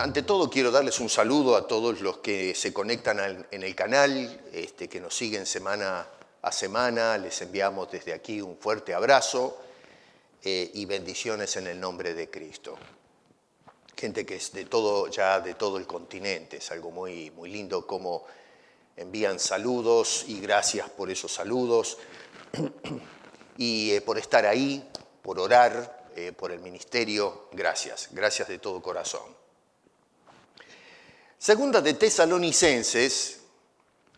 Ante todo quiero darles un saludo a todos los que se conectan en el canal, que nos siguen semana a semana. Les enviamos desde aquí un fuerte abrazo y bendiciones en el nombre de Cristo. Gente que es de todo el continente, es algo muy, muy lindo como envían saludos y gracias por esos saludos y por estar ahí, por orar, por el ministerio. Gracias de todo corazón. Segunda de Tesalonicenses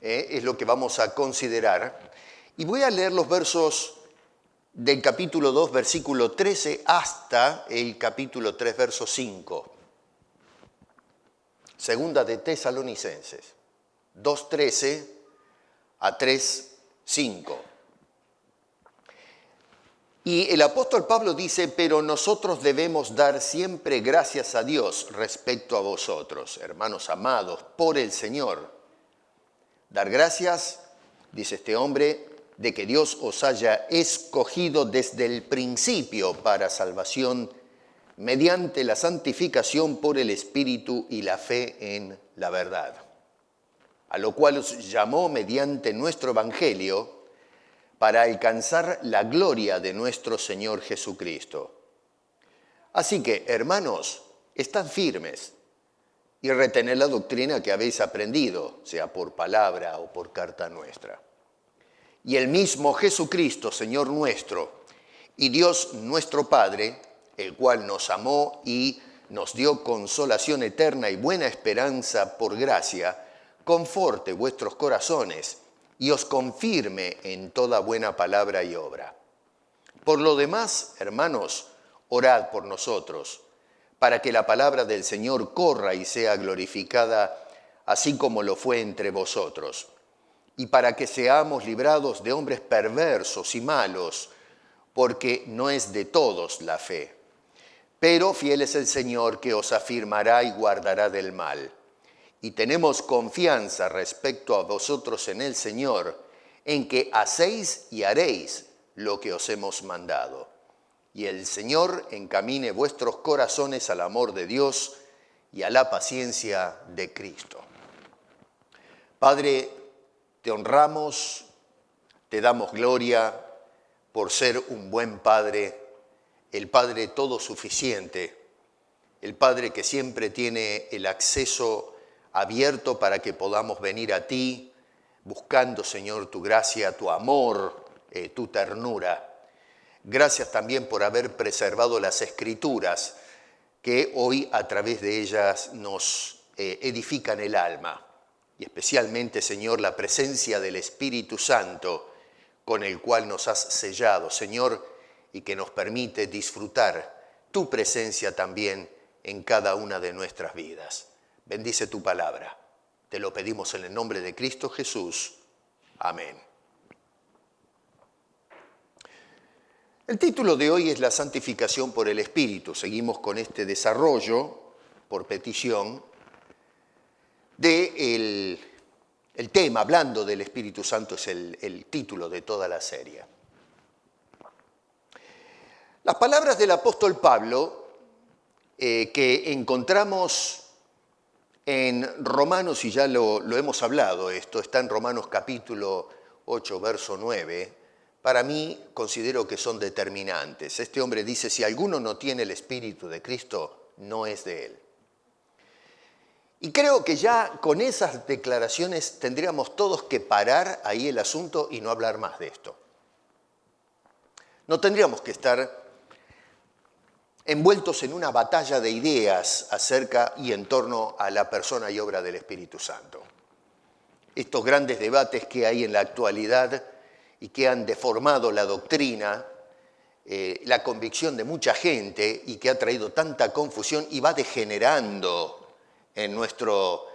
es lo que vamos a considerar, y voy a leer los versos del capítulo 2, versículo 13, hasta el capítulo 3, verso 5. Segunda de Tesalonicenses, 2:13 a 3:5. Y el apóstol Pablo dice: pero nosotros debemos dar siempre gracias a Dios respecto a vosotros, hermanos amados, por el Señor. Dar gracias, dice este hombre, de que Dios os haya escogido desde el principio para salvación mediante la santificación por el Espíritu y la fe en la verdad, a lo cual os llamó mediante nuestro Evangelio, para alcanzar la gloria de nuestro Señor Jesucristo. Así que, hermanos, estad firmes y retened la doctrina que habéis aprendido, sea por palabra o por carta nuestra. Y el mismo Jesucristo, Señor nuestro, y Dios nuestro Padre, el cual nos amó y nos dio consolación eterna y buena esperanza por gracia, conforte vuestros corazones y os confirme en toda buena palabra y obra. Por lo demás, hermanos, orad por nosotros, para que la palabra del Señor corra y sea glorificada, así como lo fue entre vosotros, y para que seamos librados de hombres perversos y malos, porque no es de todos la fe. Pero fiel es el Señor, que os afirmará y guardará del mal. Y tenemos confianza respecto a vosotros en el Señor, en que hacéis y haréis lo que os hemos mandado. Y el Señor encamine vuestros corazones al amor de Dios y a la paciencia de Cristo. Padre, te honramos, te damos gloria por ser un buen Padre, el Padre todo suficiente, el Padre que siempre tiene el acceso abierto para que podamos venir a ti, buscando, Señor, tu gracia, tu amor, tu ternura. Gracias también por haber preservado las Escrituras, que hoy a través de ellas nos edifican el alma. Y especialmente, Señor, la presencia del Espíritu Santo, con el cual nos has sellado, Señor, y que nos permite disfrutar tu presencia también en cada una de nuestras vidas. Bendice tu palabra. Te lo pedimos en el nombre de Cristo Jesús. Amén. El título de hoy es la santificación por el Espíritu. Seguimos con este desarrollo, por petición, del tema, hablando del Espíritu Santo, es el título de toda la serie. Las palabras del apóstol Pablo que encontramos en Romanos, y ya lo hemos hablado, esto está en Romanos capítulo 8, verso 9, para mí considero que son determinantes. Este hombre dice: si alguno no tiene el Espíritu de Cristo, no es de él. Y creo que ya con esas declaraciones tendríamos todos que parar ahí el asunto y no hablar más de esto. No tendríamos que estar envueltos en una batalla de ideas acerca y en torno a la persona y obra del Espíritu Santo. Estos grandes debates que hay en la actualidad y que han deformado la doctrina, la convicción de mucha gente y que ha traído tanta confusión y va degenerando en nuestro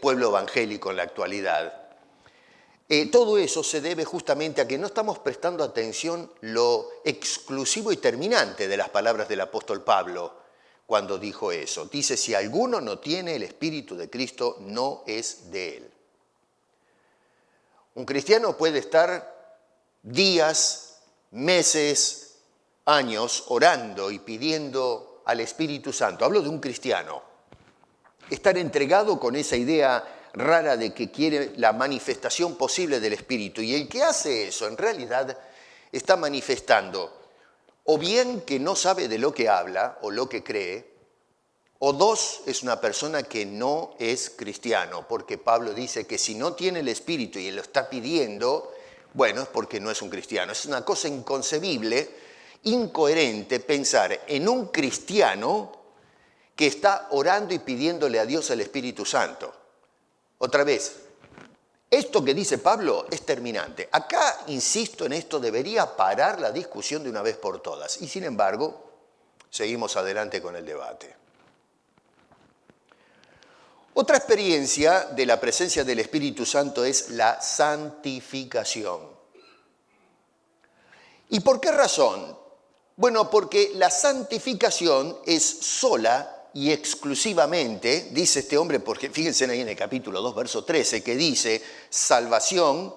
pueblo evangélico en la actualidad. Todo eso se debe justamente a que no estamos prestando atención lo exclusivo y terminante de las palabras del apóstol Pablo cuando dijo eso. Dice, si alguno no tiene el Espíritu de Cristo, no es de él. Un cristiano puede estar días, meses, años orando y pidiendo al Espíritu Santo. Hablo de un cristiano. Estar entregado con esa idea rara de que quiere la manifestación posible del Espíritu. Y el que hace eso, en realidad, está manifestando o bien que no sabe de lo que habla o lo que cree, o dos, es una persona que no es cristiano, porque Pablo dice que si no tiene el Espíritu y él lo está pidiendo, bueno, es porque no es un cristiano. Es una cosa inconcebible, incoherente pensar en un cristiano que está orando y pidiéndole a Dios el Espíritu Santo. Otra vez, esto que dice Pablo es terminante. Acá, insisto en esto, debería parar la discusión de una vez por todas. Y sin embargo, seguimos adelante con el debate. Otra experiencia de la presencia del Espíritu Santo es la santificación. ¿Y por qué razón? Bueno, porque la santificación es sola y exclusivamente, dice este hombre, porque fíjense ahí en el capítulo 2, verso 13, que dice, salvación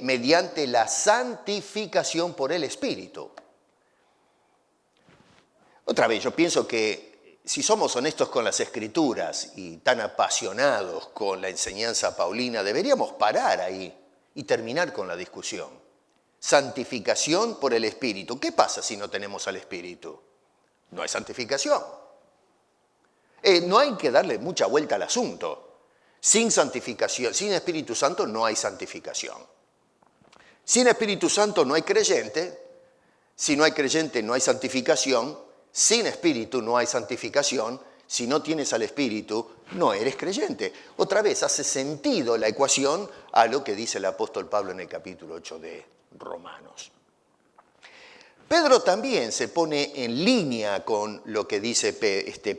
mediante la santificación por el Espíritu. Otra vez, yo pienso que si somos honestos con las Escrituras y tan apasionados con la enseñanza paulina, deberíamos parar ahí y terminar con la discusión. Santificación por el Espíritu. ¿Qué pasa si no tenemos al Espíritu? No hay santificación. No hay que darle mucha vuelta al asunto. Sin santificación, sin Espíritu Santo no hay santificación. Sin Espíritu Santo no hay creyente. Si no hay creyente no hay santificación. Sin Espíritu no hay santificación. Si no tienes al Espíritu no eres creyente. Otra vez hace sentido la ecuación a lo que dice el apóstol Pablo en el capítulo 8 de Romanos. Pedro también se pone en línea con lo que dice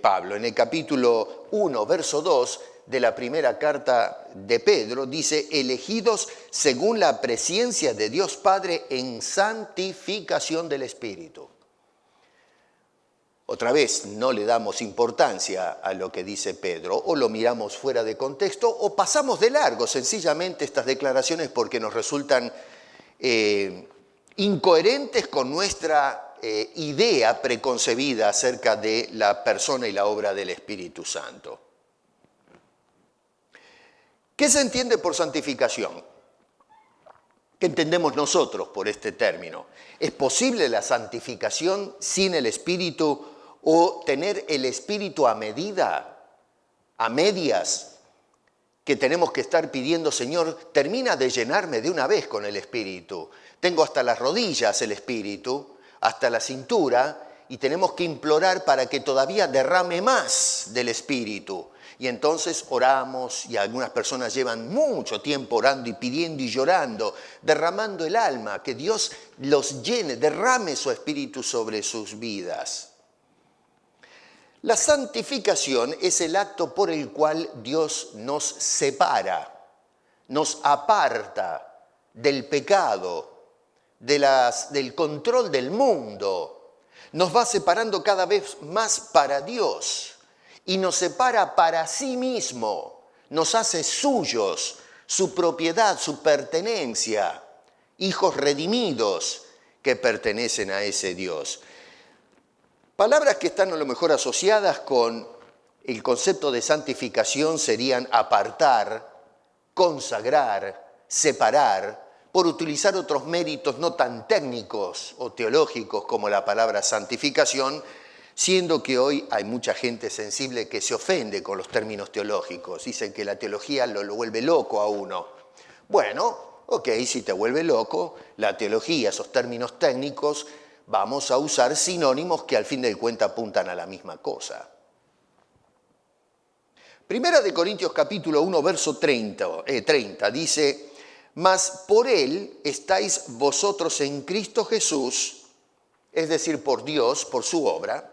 Pablo. En el capítulo 1, verso 2 de la primera carta de Pedro, dice, elegidos según la presciencia de Dios Padre en santificación del Espíritu. Otra vez, no le damos importancia a lo que dice Pedro, o lo miramos fuera de contexto, o pasamos de largo sencillamente estas declaraciones porque nos resultan incoherentes con nuestra idea preconcebida acerca de la persona y la obra del Espíritu Santo. ¿Qué se entiende por santificación? ¿Qué entendemos nosotros por este término? ¿Es posible la santificación sin el Espíritu o tener el Espíritu a medida, a medias, que tenemos que estar pidiendo, Señor, termina de llenarme de una vez con el Espíritu? Tengo hasta las rodillas el Espíritu, hasta la cintura, y tenemos que implorar para que todavía derrame más del Espíritu. Y entonces oramos, y algunas personas llevan mucho tiempo orando y pidiendo y llorando, derramando el alma, que Dios los llene, derrame su Espíritu sobre sus vidas. La santificación es el acto por el cual Dios nos separa, nos aparta del pecado, del control del mundo. Nos va separando cada vez más para Dios y nos separa para sí mismo. Nos hace suyos, su propiedad, su pertenencia, hijos redimidos que pertenecen a ese Dios. Palabras que están a lo mejor asociadas con el concepto de santificación serían apartar, consagrar, separar, por utilizar otros méritos no tan técnicos o teológicos como la palabra santificación, siendo que hoy hay mucha gente sensible que se ofende con los términos teológicos. Dicen que la teología lo vuelve loco a uno. Bueno, ok, si te vuelve loco, la teología, esos términos técnicos, vamos a usar sinónimos que al fin del cuenta apuntan a la misma cosa. Primera de Corintios capítulo 1, verso 30 dice, mas por Él estáis vosotros en Cristo Jesús, es decir, por Dios, por su obra.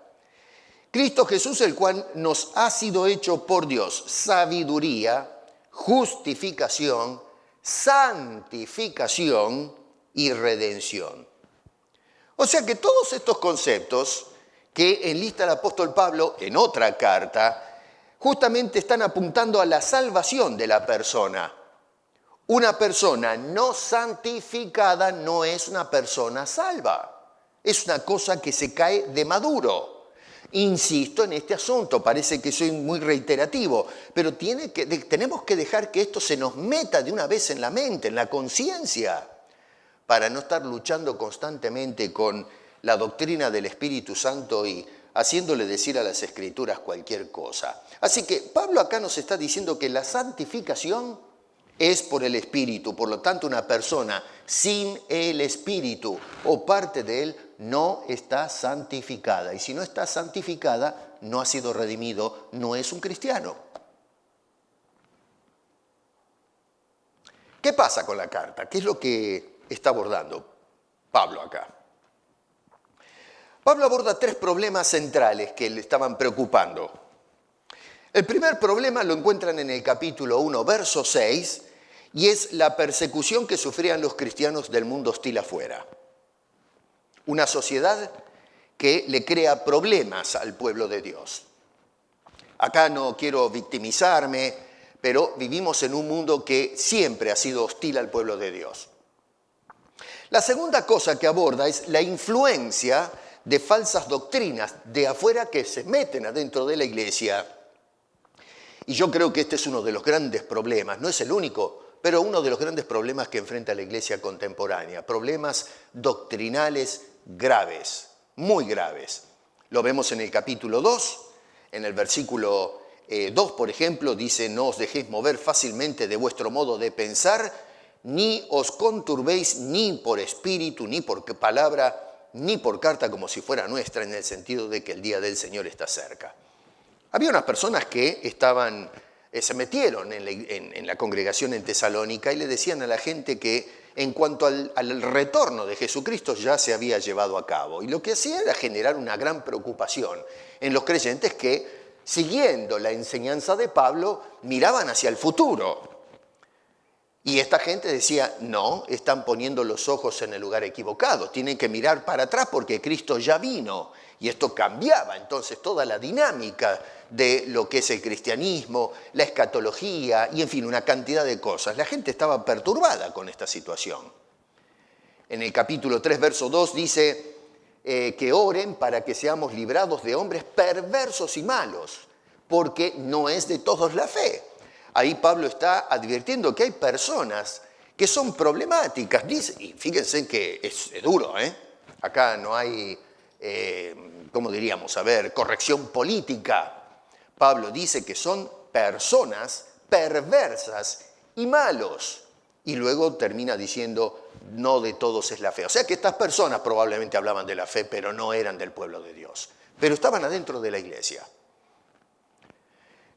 Cristo Jesús, el cual nos ha sido hecho por Dios sabiduría, justificación, santificación y redención. O sea que todos estos conceptos que enlista el apóstol Pablo en otra carta, justamente están apuntando a la salvación de la persona. Una persona no santificada no es una persona salva. Es una cosa que se cae de maduro. Insisto en este asunto, parece que soy muy reiterativo, pero tenemos que dejar que esto se nos meta de una vez en la mente, en la conciencia, para no estar luchando constantemente con la doctrina del Espíritu Santo y haciéndole decir a las Escrituras cualquier cosa. Así que Pablo acá nos está diciendo que la santificación es por el Espíritu, por lo tanto una persona sin el Espíritu o parte de él no está santificada. Y si no está santificada, no ha sido redimido, no es un cristiano. ¿Qué pasa con la carta? ¿Qué es lo que está abordando Pablo acá? Pablo aborda 3 problemas centrales que le estaban preocupando. El primer problema lo encuentran en el capítulo 1, verso 6, y es la persecución que sufrían los cristianos del mundo hostil afuera. Una sociedad que le crea problemas al pueblo de Dios. Acá no quiero victimizarme, pero vivimos en un mundo que siempre ha sido hostil al pueblo de Dios. La segunda cosa que aborda es la influencia de falsas doctrinas de afuera que se meten adentro de la iglesia. Y yo creo que este es uno de los grandes problemas, no es el único, pero uno de los grandes problemas que enfrenta la iglesia contemporánea, problemas doctrinales graves, muy graves. Lo vemos en el capítulo 2, en el versículo 2, por ejemplo, dice: no os dejéis mover fácilmente de vuestro modo de pensar, ni os conturbéis ni por espíritu, ni por palabra, ni por carta como si fuera nuestra, en el sentido de que el día del Señor está cerca. Había unas personas que se metieron en la congregación en Tesalónica y le decían a la gente que en cuanto al retorno de Jesucristo ya se había llevado a cabo. Y lo que hacía era generar una gran preocupación en los creyentes que, siguiendo la enseñanza de Pablo, miraban hacia el futuro. Y esta gente decía: no, están poniendo los ojos en el lugar equivocado, tienen que mirar para atrás porque Cristo ya vino. Y esto cambiaba entonces toda la dinámica de lo que es el cristianismo, la escatología y en fin, una cantidad de cosas. La gente estaba perturbada con esta situación. En el capítulo 3, verso 2 dice que oren para que seamos librados de hombres perversos y malos, porque no es de todos la fe. Ahí Pablo está advirtiendo que hay personas que son problemáticas. Dice, y fíjense que es duro, acá no hay, ¿cómo diríamos? Corrección política. Pablo dice que son personas perversas y malos. Y luego termina diciendo: no de todos es la fe. O sea que estas personas probablemente hablaban de la fe, pero no eran del pueblo de Dios. Pero estaban adentro de la iglesia.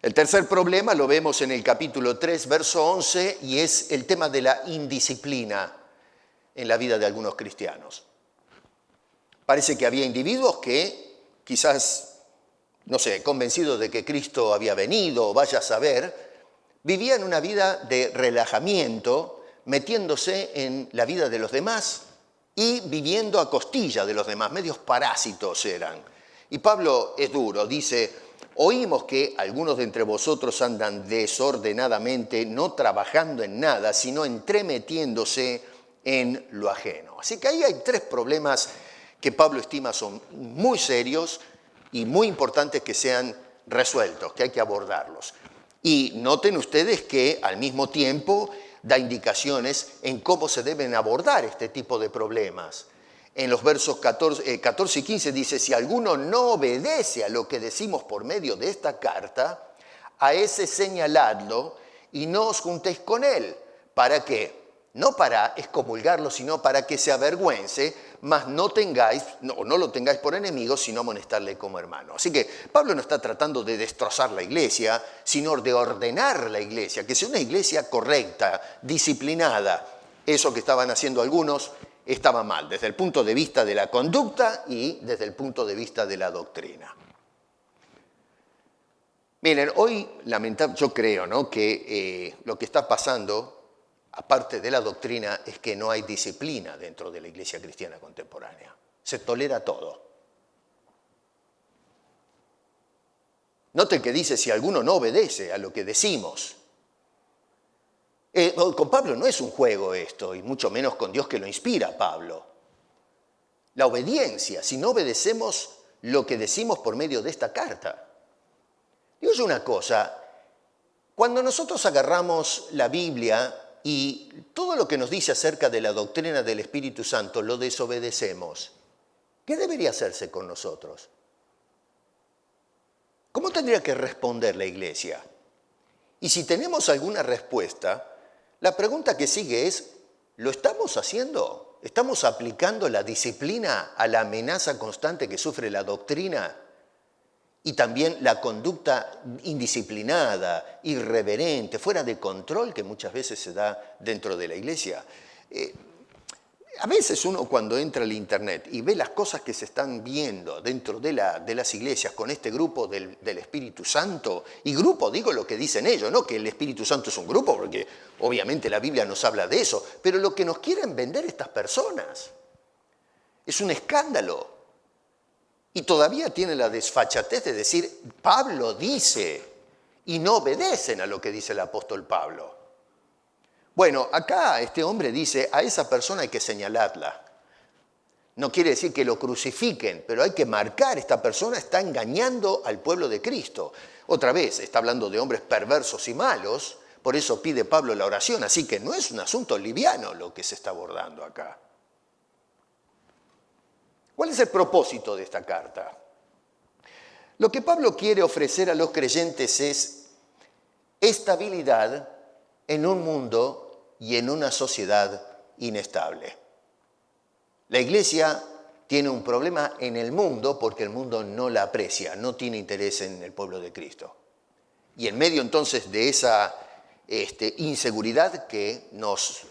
El tercer problema lo vemos en el capítulo 3, verso 11, y es el tema de la indisciplina en la vida de algunos cristianos. Parece que había individuos que quizás, no sé, convencidos de que Cristo había venido, o vaya a saber, vivían una vida de relajamiento, metiéndose en la vida de los demás y viviendo a costilla de los demás, medios parásitos eran. Y Pablo es duro, dice: oímos que algunos de entre vosotros andan desordenadamente, no trabajando en nada, sino entremetiéndose en lo ajeno. Así que ahí hay 3 problemas que Pablo estima son muy serios y muy importantes que sean resueltos, que hay que abordarlos. Y noten ustedes que al mismo tiempo da indicaciones en cómo se deben abordar este tipo de problemas. En los versos 14 y 15 dice: si alguno no obedece a lo que decimos por medio de esta carta, a ese señaladlo y no os juntéis con él. ¿Para qué? No para excomulgarlo, sino para que se avergüence, mas no lo tengáis por enemigo, sino amonestarle como hermano. Así que Pablo no está tratando de destrozar la iglesia, sino de ordenar la iglesia, que sea una iglesia correcta, disciplinada, eso que estaban haciendo algunos estaba mal, desde el punto de vista de la conducta y desde el punto de vista de la doctrina. Miren, hoy lamentablemente yo creo, ¿no?, que lo que está pasando, aparte de la doctrina, es que no hay disciplina dentro de la iglesia cristiana contemporánea. Se tolera todo. Noten que dice si alguno no obedece a lo que decimos. Con Pablo no es un juego esto, y mucho menos con Dios que lo inspira a Pablo. La obediencia, si no obedecemos lo que decimos por medio de esta carta. Digo yo una cosa, cuando nosotros agarramos la Biblia y todo lo que nos dice acerca de la doctrina del Espíritu Santo lo desobedecemos, ¿qué debería hacerse con nosotros? ¿Cómo tendría que responder la iglesia? Y si tenemos alguna respuesta, la pregunta que sigue es, ¿lo estamos haciendo? ¿Estamos aplicando la disciplina a la amenaza constante que sufre la doctrina? Y también la conducta indisciplinada, irreverente, fuera de control que muchas veces se da dentro de la iglesia. A veces uno cuando entra al internet y ve las cosas que se están viendo dentro de las iglesias con este grupo del Espíritu Santo, y grupo, digo lo que dicen ellos, no que el Espíritu Santo es un grupo, porque obviamente la Biblia nos habla de eso, pero lo que nos quieren vender estas personas es un escándalo. Y todavía tiene la desfachatez de decir, Pablo dice, y no obedecen a lo que dice el apóstol Pablo. Bueno, acá este hombre dice, a esa persona hay que señalarla. No quiere decir que lo crucifiquen, pero hay que marcar, esta persona está engañando al pueblo de Cristo. Otra vez, está hablando de hombres perversos y malos, por eso pide Pablo la oración, así que no es un asunto liviano lo que se está abordando acá. ¿Cuál es el propósito de esta carta? Lo que Pablo quiere ofrecer a los creyentes es estabilidad en un mundo y en una sociedad inestable. La iglesia tiene un problema en el mundo porque el mundo no la aprecia, no tiene interés en el pueblo de Cristo. Y en medio entonces de esa inseguridad que nos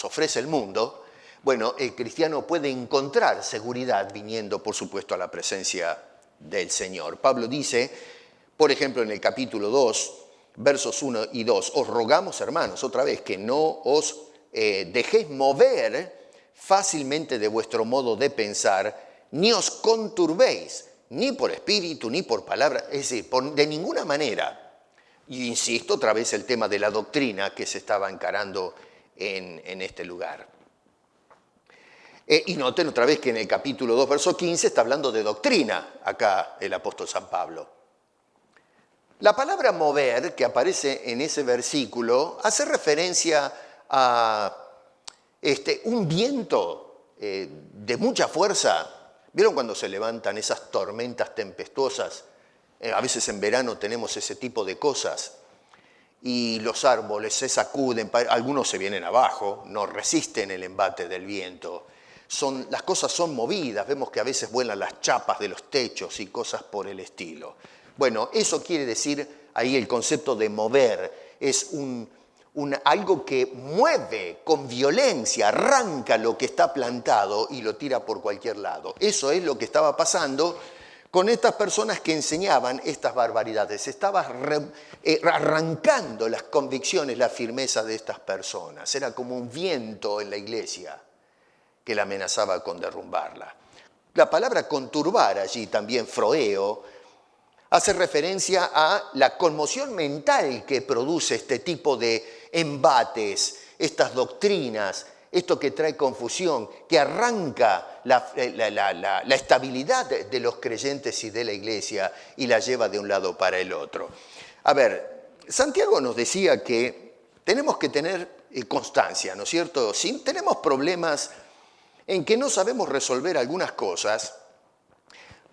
ofrece el mundo, bueno, el cristiano puede encontrar seguridad viniendo, por supuesto, a la presencia del Señor. Pablo dice, por ejemplo, en el capítulo 2, versos 1 y 2, os rogamos, hermanos, otra vez, que no os dejéis mover fácilmente de vuestro modo de pensar, ni os conturbéis, ni por espíritu, ni por palabra, es decir, de ninguna manera. Y insisto, otra vez el tema de la doctrina que se estaba encarando en este lugar. Y noten otra vez que en el capítulo 2, verso 15, está hablando de doctrina, acá el apóstol San Pablo. La palabra mover, que aparece en ese versículo, hace referencia a un viento de mucha fuerza. ¿Vieron cuando se levantan esas tormentas tempestuosas? A veces en verano tenemos ese tipo de cosas. Y los árboles se sacuden, algunos se vienen abajo, no resisten el embate del viento. Las cosas son movidas, vemos que a veces vuelan las chapas de los techos y cosas por el estilo. Bueno, eso quiere decir, ahí el concepto de mover, es algo que mueve con violencia, arranca lo que está plantado y lo tira por cualquier lado. Eso es lo que estaba pasando con estas personas que enseñaban estas barbaridades. Estaba arrancando las convicciones, la firmeza de estas personas. Era como un viento en la iglesia que la amenazaba con derrumbarla. La palabra conturbar allí, también froeo, hace referencia a la conmoción mental que produce este tipo de embates, estas doctrinas, esto que trae confusión, que arranca la estabilidad de los creyentes y de la iglesia y la lleva de un lado para el otro. A ver, Santiago nos decía que tenemos que tener constancia, ¿no es cierto? Si tenemos problemas en que no sabemos resolver algunas cosas,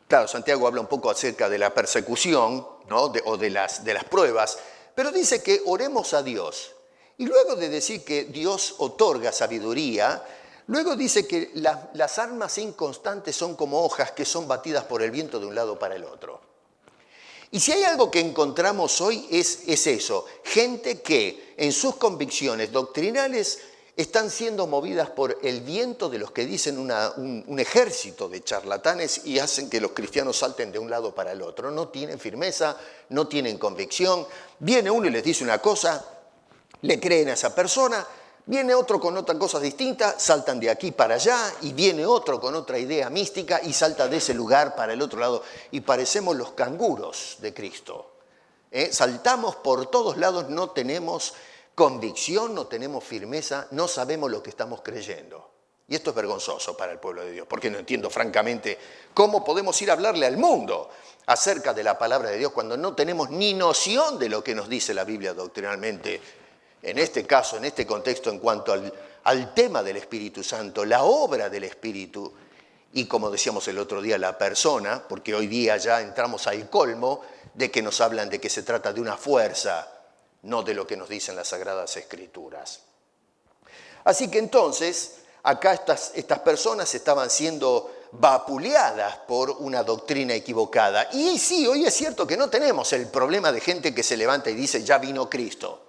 claro, Santiago habla un poco acerca de la persecución, ¿no?, o de las pruebas, pero dice que oremos a Dios. Y luego de decir que Dios otorga sabiduría, luego dice que las almas inconstantes son como hojas que son batidas por el viento de un lado para el otro. Y si hay algo que encontramos hoy es eso, gente que en sus convicciones doctrinales están siendo movidas por el viento de los que dicen un ejército de charlatanes y hacen que los cristianos salten de un lado para el otro. No tienen firmeza, no tienen convicción. Viene uno y les dice una cosa, le creen a esa persona. Viene otro con otra cosa distinta, saltan de aquí para allá, y viene otro con otra idea mística y salta de ese lugar para el otro lado. Y parecemos los canguros de Cristo. Saltamos por todos lados, no tenemos convicción, no tenemos firmeza, no sabemos lo que estamos creyendo. Y esto es vergonzoso para el pueblo de Dios, porque no entiendo francamente cómo podemos ir a hablarle al mundo acerca de la palabra de Dios cuando no tenemos ni noción de lo que nos dice la Biblia doctrinalmente. En este caso, en este contexto, en cuanto al tema del Espíritu Santo, la obra del Espíritu y, como decíamos el otro día, la persona, porque hoy día ya entramos al colmo de que nos hablan de que se trata de una fuerza, no de lo que nos dicen las Sagradas Escrituras. Así que entonces, acá estas personas estaban siendo vapuleadas por una doctrina equivocada. Y sí, hoy es cierto que no tenemos el problema de gente que se levanta y dice, ya vino Cristo.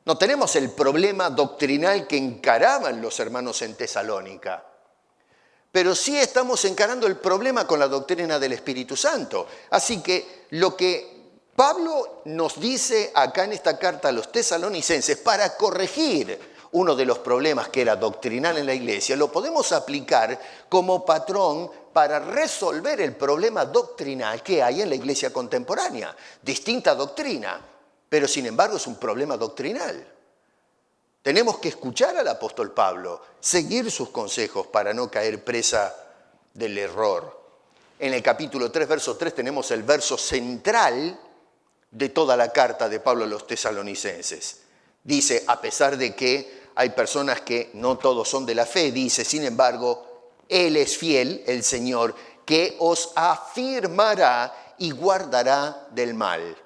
No tenemos el problema doctrinal que encaraban los hermanos en Tesalónica, pero sí estamos encarando el problema con la doctrina del Espíritu Santo. Así que lo que Pablo nos dice acá en esta carta a los tesalonicenses para corregir uno de los problemas que era doctrinal en la iglesia, lo podemos aplicar como patrón para resolver el problema doctrinal que hay en la iglesia contemporánea. Distinta doctrina, pero sin embargo es un problema doctrinal. Tenemos que escuchar al apóstol Pablo, seguir sus consejos para no caer presa del error. En el capítulo 3, verso 3, tenemos el verso central de toda la carta de Pablo a los tesalonicenses. Dice, a pesar de que hay personas que no todos son de la fe, dice, sin embargo, Él es fiel, el Señor, que os afirmará y guardará del mal.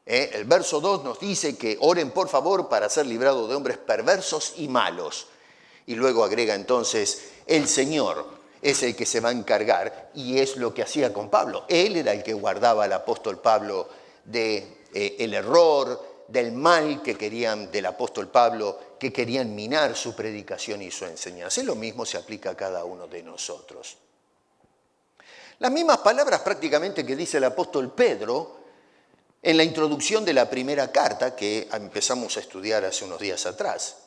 El verso 2 nos dice que oren por favor para ser librados de hombres perversos y malos. Y luego agrega entonces, el Señor es el que se va a encargar, y es lo que hacía con Pablo. Él era el que guardaba al apóstol Pablo del error, del mal que querían, del apóstol Pablo, que querían minar su predicación y su enseñanza. Y lo mismo se aplica a cada uno de nosotros. Las mismas palabras prácticamente que dice el apóstol Pedro en la introducción de la primera carta que empezamos a estudiar hace unos días atrás.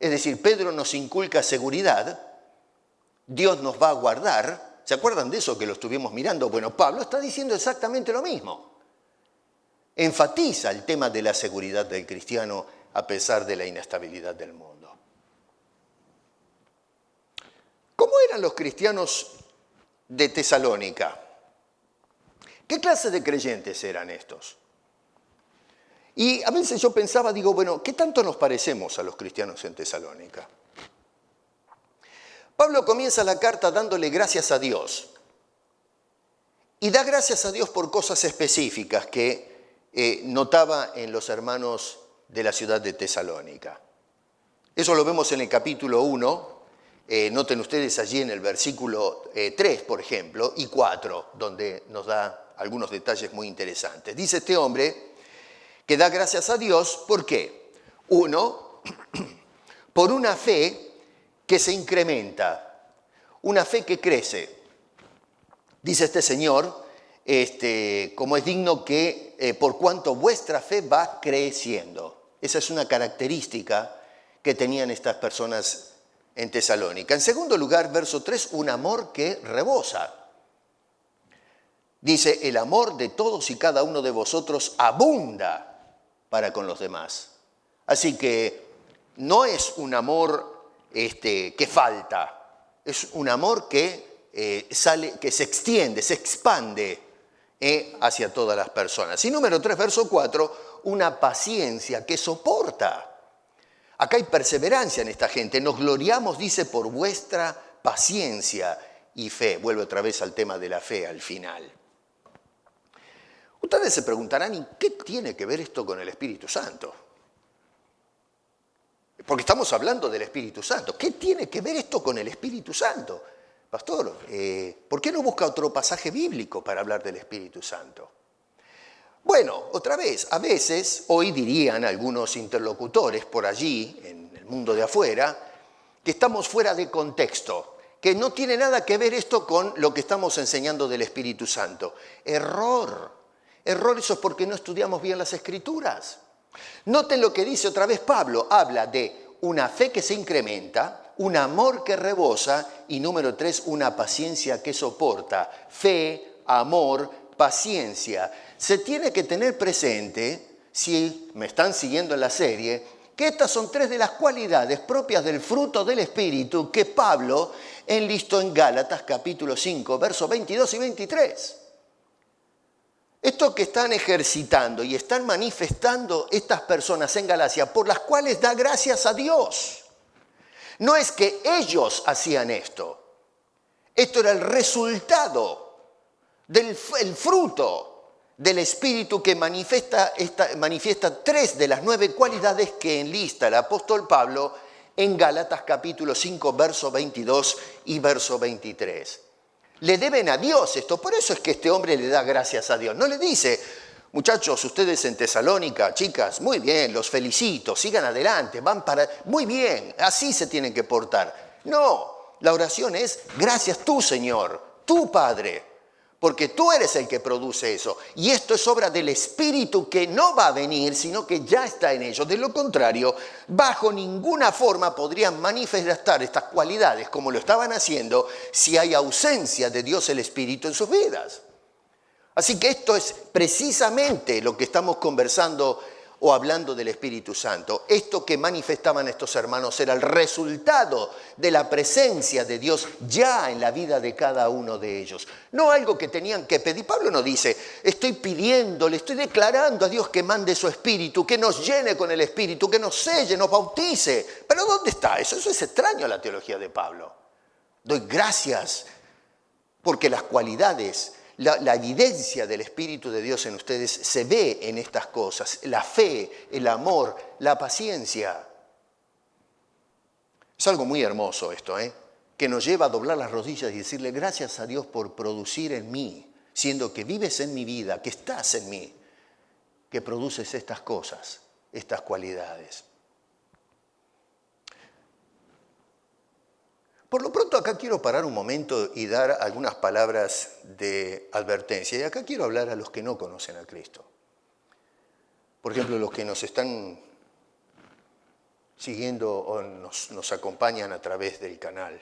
Es decir, Pedro nos inculca seguridad, Dios nos va a guardar. ¿Se acuerdan de eso que lo estuvimos mirando? Bueno, Pablo está diciendo exactamente lo mismo. Enfatiza el tema de la seguridad del cristiano a pesar de la inestabilidad del mundo. ¿Cómo eran los cristianos de Tesalónica? ¿Qué clase de creyentes eran estos? Y a veces yo pensaba, digo, bueno, ¿qué tanto nos parecemos a los cristianos en Tesalónica? Pablo comienza la carta dándole gracias a Dios. Y da gracias a Dios por cosas específicas que notaba en los hermanos de la ciudad de Tesalónica. Eso lo vemos en el capítulo 1. Noten ustedes allí en el versículo 3, por ejemplo, y 4, donde nos da algunos detalles muy interesantes. Dice este hombre que da gracias a Dios, ¿por qué? Uno, por una fe que se incrementa, una fe que crece. Dice este señor, como es digno que por cuanto vuestra fe va creciendo. Esa es una característica que tenían estas personas en Tesalónica. En segundo lugar, verso 3, un amor que rebosa. Dice, el amor de todos y cada uno de vosotros abunda para con los demás. Así que no es un amor que falta, es un amor que que se extiende, se expande hacia todas las personas. Y número 3, verso 4, una paciencia que soporta. Acá hay perseverancia en esta gente. Nos gloriamos, dice, por vuestra paciencia y fe. Vuelve otra vez al tema de la fe al final. Ustedes se preguntarán, ¿y qué tiene que ver esto con el Espíritu Santo? Porque estamos hablando del Espíritu Santo. ¿Qué tiene que ver esto con el Espíritu Santo? Pastor, ¿por qué no busca otro pasaje bíblico para hablar del Espíritu Santo? Bueno, otra vez, a veces, hoy dirían algunos interlocutores por allí, en el mundo de afuera, que estamos fuera de contexto, que no tiene nada que ver esto con lo que estamos enseñando del Espíritu Santo. Error. Error, eso es porque no estudiamos bien las Escrituras. Noten lo que dice otra vez Pablo, habla de una fe que se incrementa, un amor que rebosa y número 3, una paciencia que soporta. Fe, amor, paciencia. Se tiene que tener presente, si me están siguiendo en la serie, que estas son 3 de las cualidades propias del fruto del Espíritu que Pablo enlistó en Gálatas capítulo 5, versos 22 y 23. Esto que están ejercitando y están manifestando estas personas en Galacia, por las cuales da gracias a Dios. No es que ellos hacían esto. Esto era el resultado del fruto del Espíritu que manifiesta 3 de las 9 cualidades que enlista el apóstol Pablo en Gálatas capítulo 5, verso 22 y verso 23. Le deben a Dios esto, por eso es que este hombre le da gracias a Dios. No le dice, muchachos, ustedes en Tesalónica, chicas, muy bien, los felicito, sigan adelante, van para... Muy bien, así se tienen que portar. No, la oración es, gracias tú, Señor, tú, Padre, porque tú eres el que produce eso. Y esto es obra del Espíritu que no va a venir, sino que ya está en ellos. De lo contrario, bajo ninguna forma podrían manifestar estas cualidades como lo estaban haciendo si hay ausencia de Dios el Espíritu en sus vidas. Así que esto es precisamente lo que estamos conversando o hablando del Espíritu Santo. Esto que manifestaban estos hermanos era el resultado de la presencia de Dios ya en la vida de cada uno de ellos. No algo que tenían que pedir. Pablo no dice, estoy pidiendo, le estoy declarando a Dios que mande su Espíritu, que nos llene con el Espíritu, que nos selle, nos bautice. Pero ¿dónde está eso? Eso es extraño a la teología de Pablo. Doy gracias porque las cualidades... La evidencia del Espíritu de Dios en ustedes se ve en estas cosas, la fe, el amor, la paciencia. Es algo muy hermoso esto, que nos lleva a doblar las rodillas y decirle gracias a Dios por producir en mí, siendo que vives en mi vida, que estás en mí, que produces estas cosas, estas cualidades. Por lo pronto acá quiero parar un momento y dar algunas palabras de advertencia. Y acá quiero hablar a los que no conocen a Cristo. Por ejemplo, los que nos están siguiendo o nos acompañan a través del canal.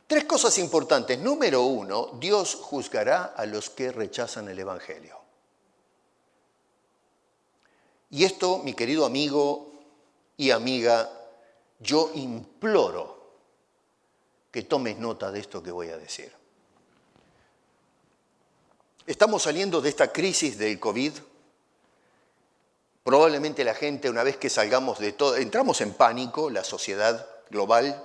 3 cosas importantes. Número 1, Dios juzgará a los que rechazan el Evangelio. Y esto, mi querido amigo y amiga, yo imploro que tomes nota de esto que voy a decir. Estamos saliendo de esta crisis del COVID. Probablemente la gente, una vez que salgamos de todo, entramos en pánico, la sociedad global.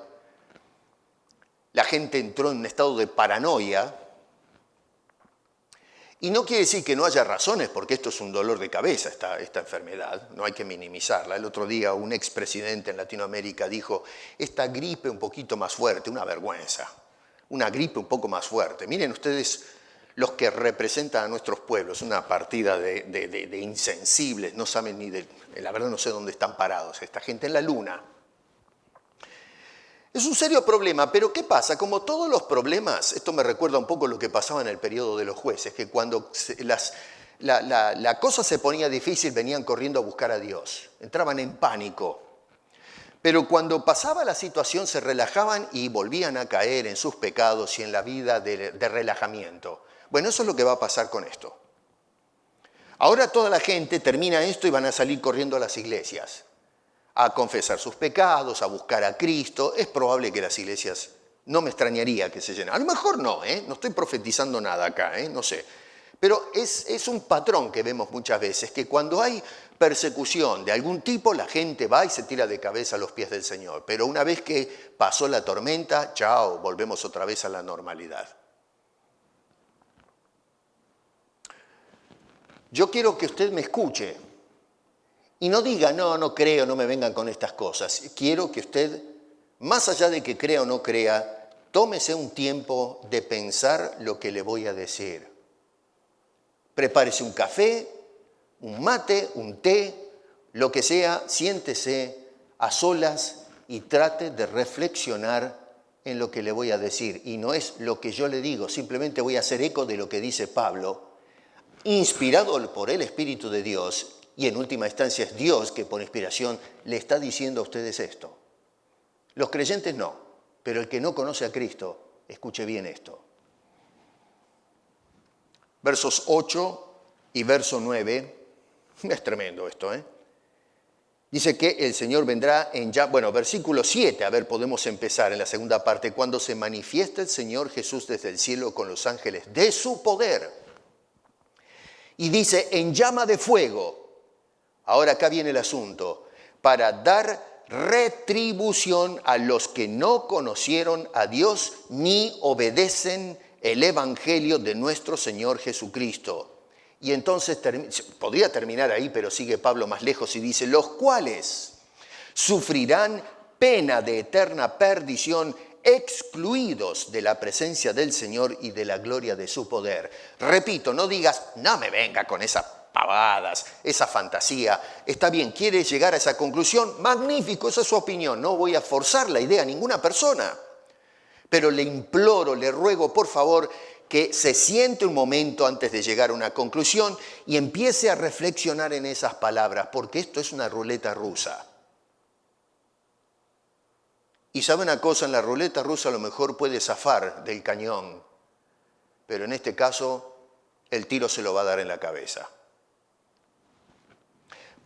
La gente entró en un estado de paranoia. Y no quiere decir que no haya razones, porque esto es un dolor de cabeza, esta enfermedad, no hay que minimizarla. El otro día un expresidente en Latinoamérica dijo, esta gripe un poquito más fuerte, una vergüenza, una gripe un poco más fuerte. Miren ustedes los que representan a nuestros pueblos, una partida de insensibles, no saben ni la verdad no sé dónde están parados, esta gente en la luna. Es un serio problema, pero ¿qué pasa? Como todos los problemas, esto me recuerda un poco lo que pasaba en el periodo de los jueces, que cuando la cosa se ponía difícil venían corriendo a buscar a Dios, entraban en pánico. Pero cuando pasaba la situación se relajaban y volvían a caer en sus pecados y en la vida de relajamiento. Bueno, eso es lo que va a pasar con esto. Ahora toda la gente termina esto y van a salir corriendo a las iglesias, a confesar sus pecados, a buscar a Cristo. Es probable que las iglesias, no me extrañaría que se llenen. A lo mejor no, no estoy profetizando nada acá, no sé. Pero es un patrón que vemos muchas veces, que cuando hay persecución de algún tipo, la gente va y se tira de cabeza a los pies del Señor. Pero una vez que pasó la tormenta, chao, volvemos otra vez a la normalidad. Yo quiero que usted me escuche. Y no diga, no creo, no me vengan con estas cosas. Quiero que usted más allá de que crea o no crea, tómese un tiempo de pensar lo que le voy a decir. Prepárese un café, un mate, un té, lo que sea, siéntese a solas y trate de reflexionar en lo que le voy a decir. Y no es lo que yo le digo, simplemente voy a hacer eco de lo que dice Pablo, inspirado por el Espíritu de Dios, y en última instancia es Dios que por inspiración le está diciendo a ustedes esto. Los creyentes no, pero el que no conoce a Cristo, escuche bien esto. Versos 8 y verso 9, es tremendo esto, ¿eh? Dice que el Señor vendrá versículo 7, a ver, podemos empezar en la segunda parte, cuando se manifiesta el Señor Jesús desde el cielo con los ángeles de su poder. Y dice, en llama de fuego. Ahora acá viene el asunto, para dar retribución a los que no conocieron a Dios ni obedecen el evangelio de nuestro Señor Jesucristo. Y entonces podría terminar ahí, pero sigue Pablo más lejos y dice, los cuales sufrirán pena de eterna perdición, excluidos de la presencia del Señor y de la gloria de su poder. Repito, no digas, no me venga con esas pavadas, esa fantasía. Está bien, ¿quiere llegar a esa conclusión? Magnífico, esa es su opinión. No voy a forzar la idea a ninguna persona. Pero le imploro, le ruego, por favor, que se siente un momento antes de llegar a una conclusión y empiece a reflexionar en esas palabras, porque esto es una ruleta rusa. Y sabe una cosa, en la ruleta rusa a lo mejor puede zafar del cañón, pero en este caso el tiro se lo va a dar en la cabeza.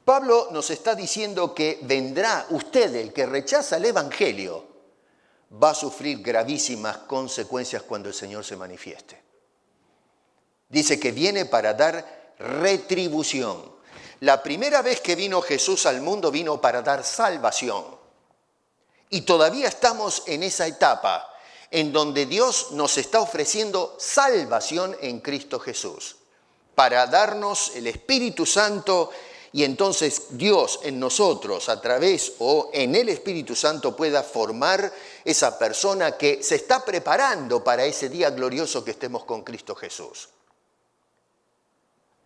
Pablo nos está diciendo que vendrá usted, el que rechaza el evangelio, va a sufrir gravísimas consecuencias cuando el Señor se manifieste. Dice que viene para dar retribución. La primera vez que vino Jesús al mundo vino para dar salvación. Y todavía estamos en esa etapa en donde Dios nos está ofreciendo salvación en Cristo Jesús, para darnos el Espíritu Santo. Y entonces Dios en nosotros, a través o en el Espíritu Santo, pueda formar esa persona que se está preparando para ese día glorioso que estemos con Cristo Jesús.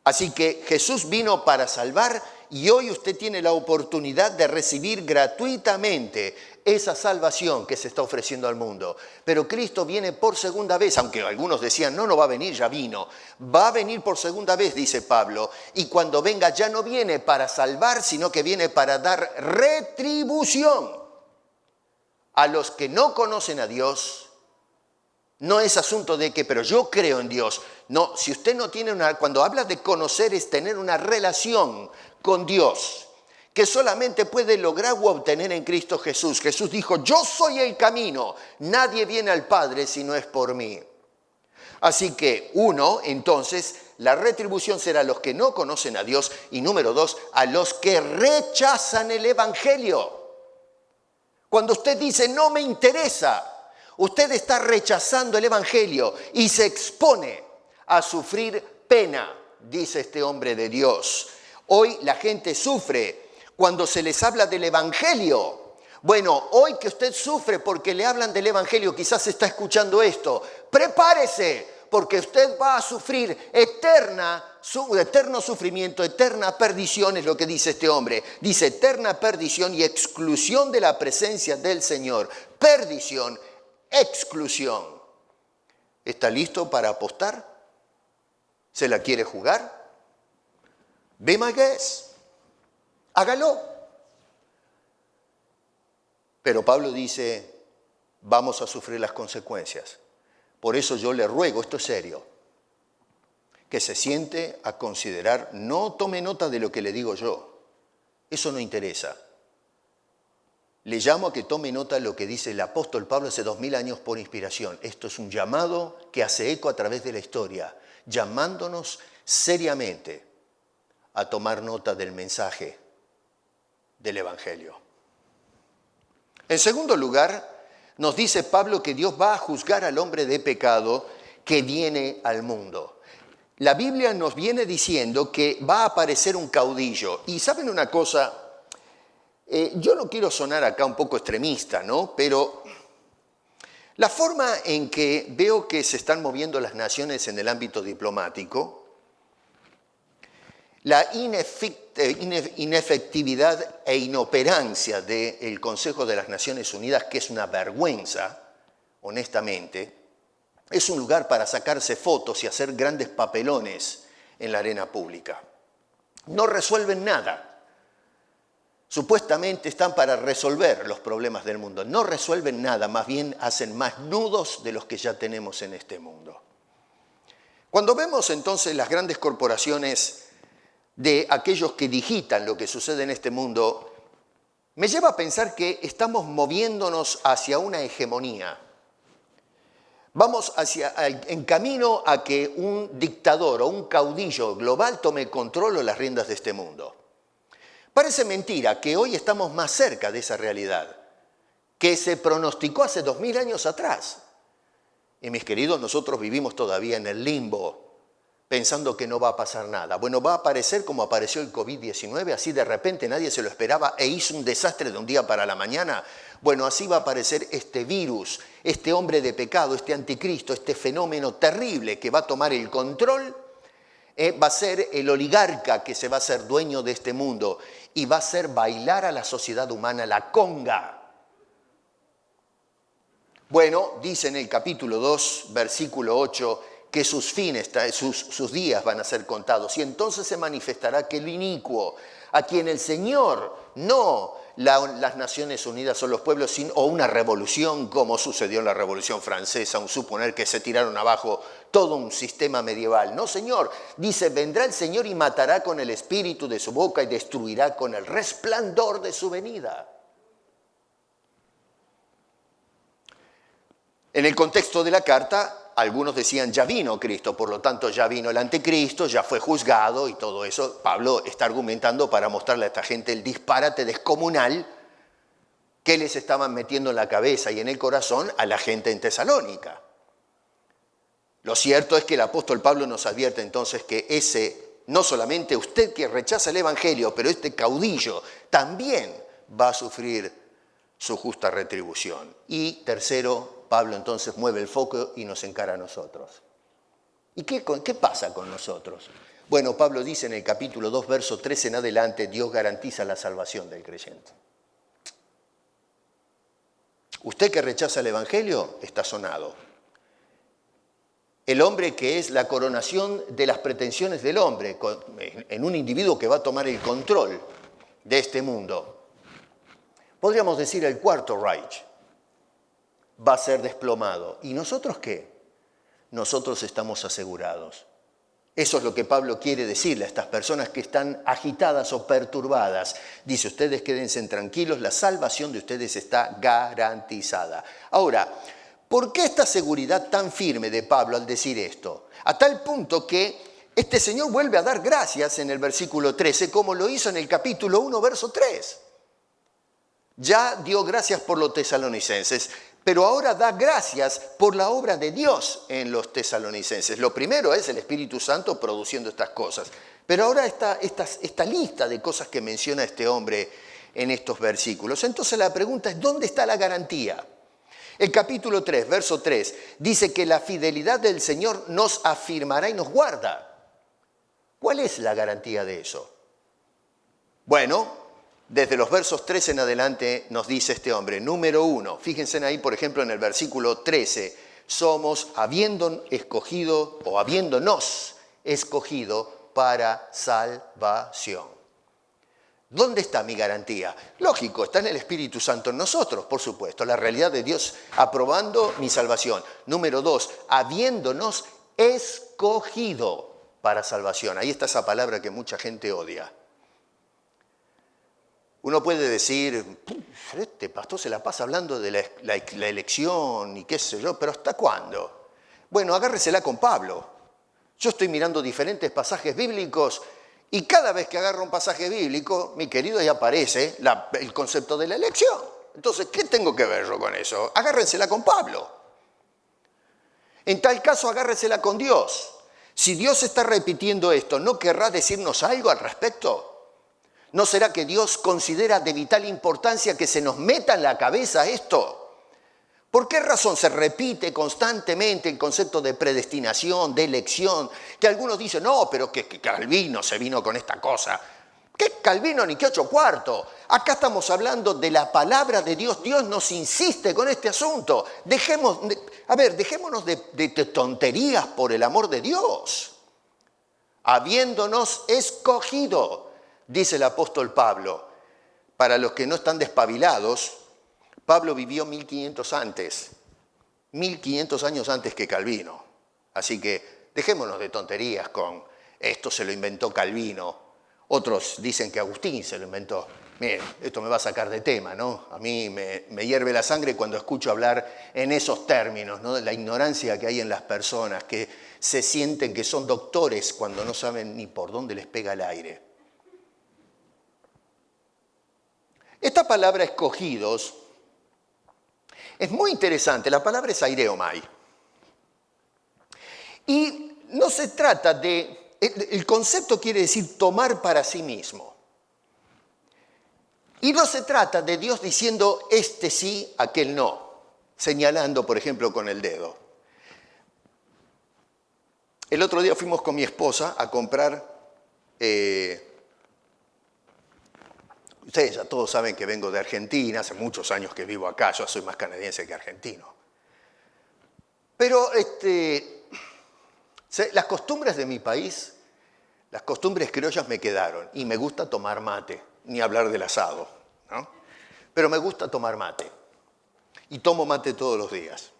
Así que Jesús vino para salvar y hoy usted tiene la oportunidad de recibir gratuitamente esa salvación que se está ofreciendo al mundo. Pero Cristo viene por segunda vez, aunque algunos decían, no va a venir, ya vino. Va a venir por segunda vez, dice Pablo, y cuando venga ya no viene para salvar, sino que viene para dar retribución a los que no conocen a Dios. No es asunto de que, pero yo creo en Dios. No, si usted no tiene cuando habla de conocer es tener una relación con Dios, que solamente puede lograr o obtener en Cristo Jesús. Jesús dijo, yo soy el camino, nadie viene al Padre si no es por mí. Así que, entonces, la retribución será a los que no conocen a Dios, y número 2, a los que rechazan el evangelio. Cuando usted dice, no me interesa, usted está rechazando el evangelio y se expone a sufrir pena, dice este hombre de Dios. Hoy la gente sufre cuando se les habla del evangelio. Bueno, hoy que usted sufre porque le hablan del evangelio, quizás está escuchando esto, prepárese, porque usted va a sufrir eterno sufrimiento, eterna perdición, es lo que dice este hombre. Dice eterna perdición y exclusión de la presencia del Señor. Perdición, exclusión. ¿Está listo para apostar? ¿Se la quiere jugar? Be my guest. Hágalo. Pero Pablo dice, vamos a sufrir las consecuencias. Por eso yo le ruego, esto es serio, que se siente a considerar, no tome nota de lo que le digo yo, eso no interesa. Le llamo a que tome nota de lo que dice el apóstol Pablo hace 2000 años por inspiración. Esto es un llamado que hace eco a través de la historia, llamándonos seriamente a tomar nota del mensaje del Evangelio. En segundo lugar, nos dice Pablo que Dios va a juzgar al hombre de pecado que viene al mundo. La Biblia nos viene diciendo que va a aparecer un caudillo. Y ¿saben una cosa? Yo no quiero sonar acá un poco extremista, ¿no? Pero la forma en que veo que se están moviendo las naciones en el ámbito diplomático, la inefectividad e inoperancia del Consejo de las Naciones Unidas, que es una vergüenza, honestamente, es un lugar para sacarse fotos y hacer grandes papelones en la arena pública. No resuelven nada. Supuestamente están para resolver los problemas del mundo. No resuelven nada, más bien hacen más nudos de los que ya tenemos en este mundo. Cuando vemos entonces las grandes corporaciones de aquellos que digitan lo que sucede en este mundo, me lleva a pensar que estamos moviéndonos hacia una hegemonía. Vamos en camino a que un dictador o un caudillo global tome control o las riendas de este mundo. Parece mentira que hoy estamos más cerca de esa realidad que se pronosticó hace 2000 años atrás. Y mis queridos, nosotros vivimos todavía en el limbo, pensando que no va a pasar nada. Bueno, va a aparecer como apareció el COVID-19, así de repente nadie se lo esperaba e hizo un desastre de un día para la mañana. Bueno, así va a aparecer este virus, este hombre de pecado, este anticristo, este fenómeno terrible que va a tomar el control. Va a ser el oligarca que se va a hacer dueño de este mundo y va a hacer bailar a la sociedad humana la conga. Bueno, dice en el capítulo 2, versículo 8, que sus fines, sus días van a ser contados y entonces se manifestará que el inicuo, a quien el Señor, no las Naciones Unidas o los pueblos, o una revolución como sucedió en la Revolución Francesa, un suponer que se tiraron abajo todo un sistema medieval. No, Señor, dice, vendrá el Señor y matará con el espíritu de su boca y destruirá con el resplandor de su venida. En el contexto de la carta, algunos decían, ya vino Cristo, por lo tanto ya vino el anticristo, ya fue juzgado y todo eso. Pablo está argumentando para mostrarle a esta gente el disparate descomunal que les estaban metiendo en la cabeza y en el corazón a la gente en Tesalónica. Lo cierto es que el apóstol Pablo nos advierte entonces que no solamente usted que rechaza el evangelio, pero este caudillo también va a sufrir su justa retribución. Y tercero, Pablo entonces mueve el foco y nos encara a nosotros. ¿Y qué pasa con nosotros? Bueno, Pablo dice en el capítulo 2, verso 13 en adelante, Dios garantiza la salvación del creyente. Usted que rechaza el evangelio está sonado. El hombre que es la coronación de las pretensiones del hombre, en un individuo que va a tomar el control de este mundo. Podríamos decir el Cuarto Reich va a ser desplomado. ¿Y nosotros qué? Nosotros estamos asegurados. Eso es lo que Pablo quiere decirle a estas personas que están agitadas o perturbadas. Dice, ustedes quédense tranquilos, la salvación de ustedes está garantizada. Ahora, ¿por qué esta seguridad tan firme de Pablo al decir esto? A tal punto que este Señor vuelve a dar gracias en el versículo 13, como lo hizo en el capítulo 1, verso 3. Ya dio gracias por los tesalonicenses, pero ahora da gracias por la obra de Dios en los tesalonicenses. Lo primero es el Espíritu Santo produciendo estas cosas. Pero ahora esta lista de cosas que menciona este hombre en estos versículos. Entonces la pregunta es, ¿dónde está la garantía? El capítulo 3, verso 3, dice que la fidelidad del Señor nos afirmará y nos guarda. ¿Cuál es la garantía de eso? Bueno, desde los versos 13 en adelante nos dice este hombre, número 1, fíjense ahí por ejemplo en el versículo 13, somos habiéndonos escogido para salvación. ¿Dónde está mi garantía? Lógico, está en el Espíritu Santo en nosotros, por supuesto, la realidad de Dios aprobando mi salvación. Número 2, habiéndonos escogido para salvación. Ahí está esa palabra que mucha gente odia. Uno puede decir, este pastor se la pasa hablando de la elección y qué sé yo, pero ¿hasta cuándo? Bueno, agárresela con Pablo. Yo estoy mirando diferentes pasajes bíblicos y cada vez que agarro un pasaje bíblico, mi querido, ahí aparece el concepto de la elección. Entonces, ¿qué tengo que ver yo con eso? Agárrensela con Pablo. En tal caso, agárrensela con Dios. Si Dios está repitiendo esto, ¿no querrá decirnos algo al respecto? ¿No será que Dios considera de vital importancia que se nos meta en la cabeza esto? ¿Por qué razón se repite constantemente el concepto de predestinación, de elección? Que algunos dicen, no, pero que Calvino se vino con esta cosa. ¿Qué Calvino ni qué 8 cuartos? Acá estamos hablando de la palabra de Dios. Dios nos insiste con este asunto. Dejémonos de tonterías por el amor de Dios. Habiéndonos escogido, dice el apóstol Pablo. Para los que no están despabilados, Pablo vivió 1500 años antes que Calvino. Así que dejémonos de tonterías con esto se lo inventó Calvino. Otros dicen que Agustín se lo inventó. Miren, esto me va a sacar de tema, ¿no? A mí me hierve la sangre cuando escucho hablar en esos términos, ¿no? De la ignorancia que hay en las personas, que se sienten que son doctores cuando no saben ni por dónde les pega el aire. Esta palabra escogidos es muy interesante, la palabra es aireomai. Y no se trata de, el concepto quiere decir tomar para sí mismo. Y no se trata de Dios diciendo este sí, aquel no, señalando, por ejemplo, con el dedo. El otro día fuimos con mi esposa a comprar, ustedes ya todos saben que vengo de Argentina, hace muchos años que vivo acá, yo soy más canadiense que argentino. Pero las costumbres de mi país, las costumbres criollas me quedaron y me gusta tomar mate, ni hablar del asado, ¿no? Pero me gusta tomar mate y tomo mate todos los días.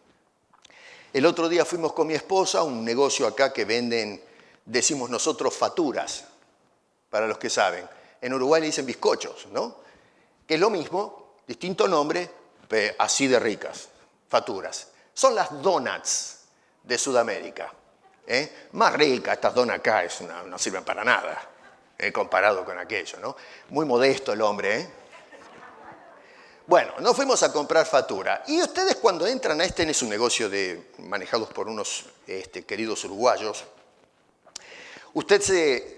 El otro día fuimos con mi esposa a un negocio acá que venden, decimos nosotros, faturas, para los que saben. En Uruguay le dicen bizcochos, ¿no? Que es lo mismo, distinto nombre, pero así de ricas, faturas. Son las donuts de Sudamérica. Más ricas, estas donuts acá no sirven para nada, comparado con aquello, ¿no? Muy modesto el hombre, ¿eh? Bueno, nos fuimos a comprar factura. Y ustedes cuando entran a es un negocio manejados por unos queridos uruguayos, usted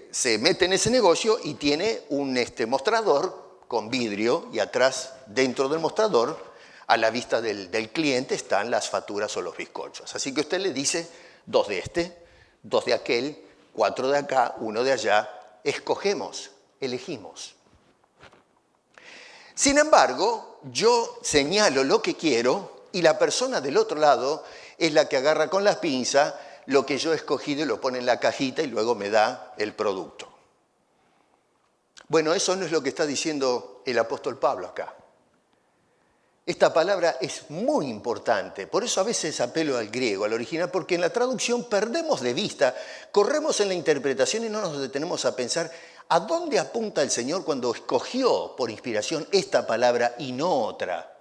se mete en ese negocio y tiene un mostrador con vidrio y atrás, dentro del mostrador, a la vista del cliente están las facturas o los bizcochos. Así que usted le dice 2 de este, 2 de aquel, 4 de acá, 1 de allá. Escogemos, elegimos. Sin embargo, yo señalo lo que quiero y la persona del otro lado es la que agarra con las pinzas lo que yo he escogido y lo pone en la cajita y luego me da el producto. Bueno, eso no es lo que está diciendo el apóstol Pablo acá. Esta palabra es muy importante, por eso a veces apelo al griego, al original, porque en la traducción perdemos de vista, corremos en la interpretación y no nos detenemos a pensar a dónde apunta el Señor cuando escogió por inspiración esta palabra y no otra.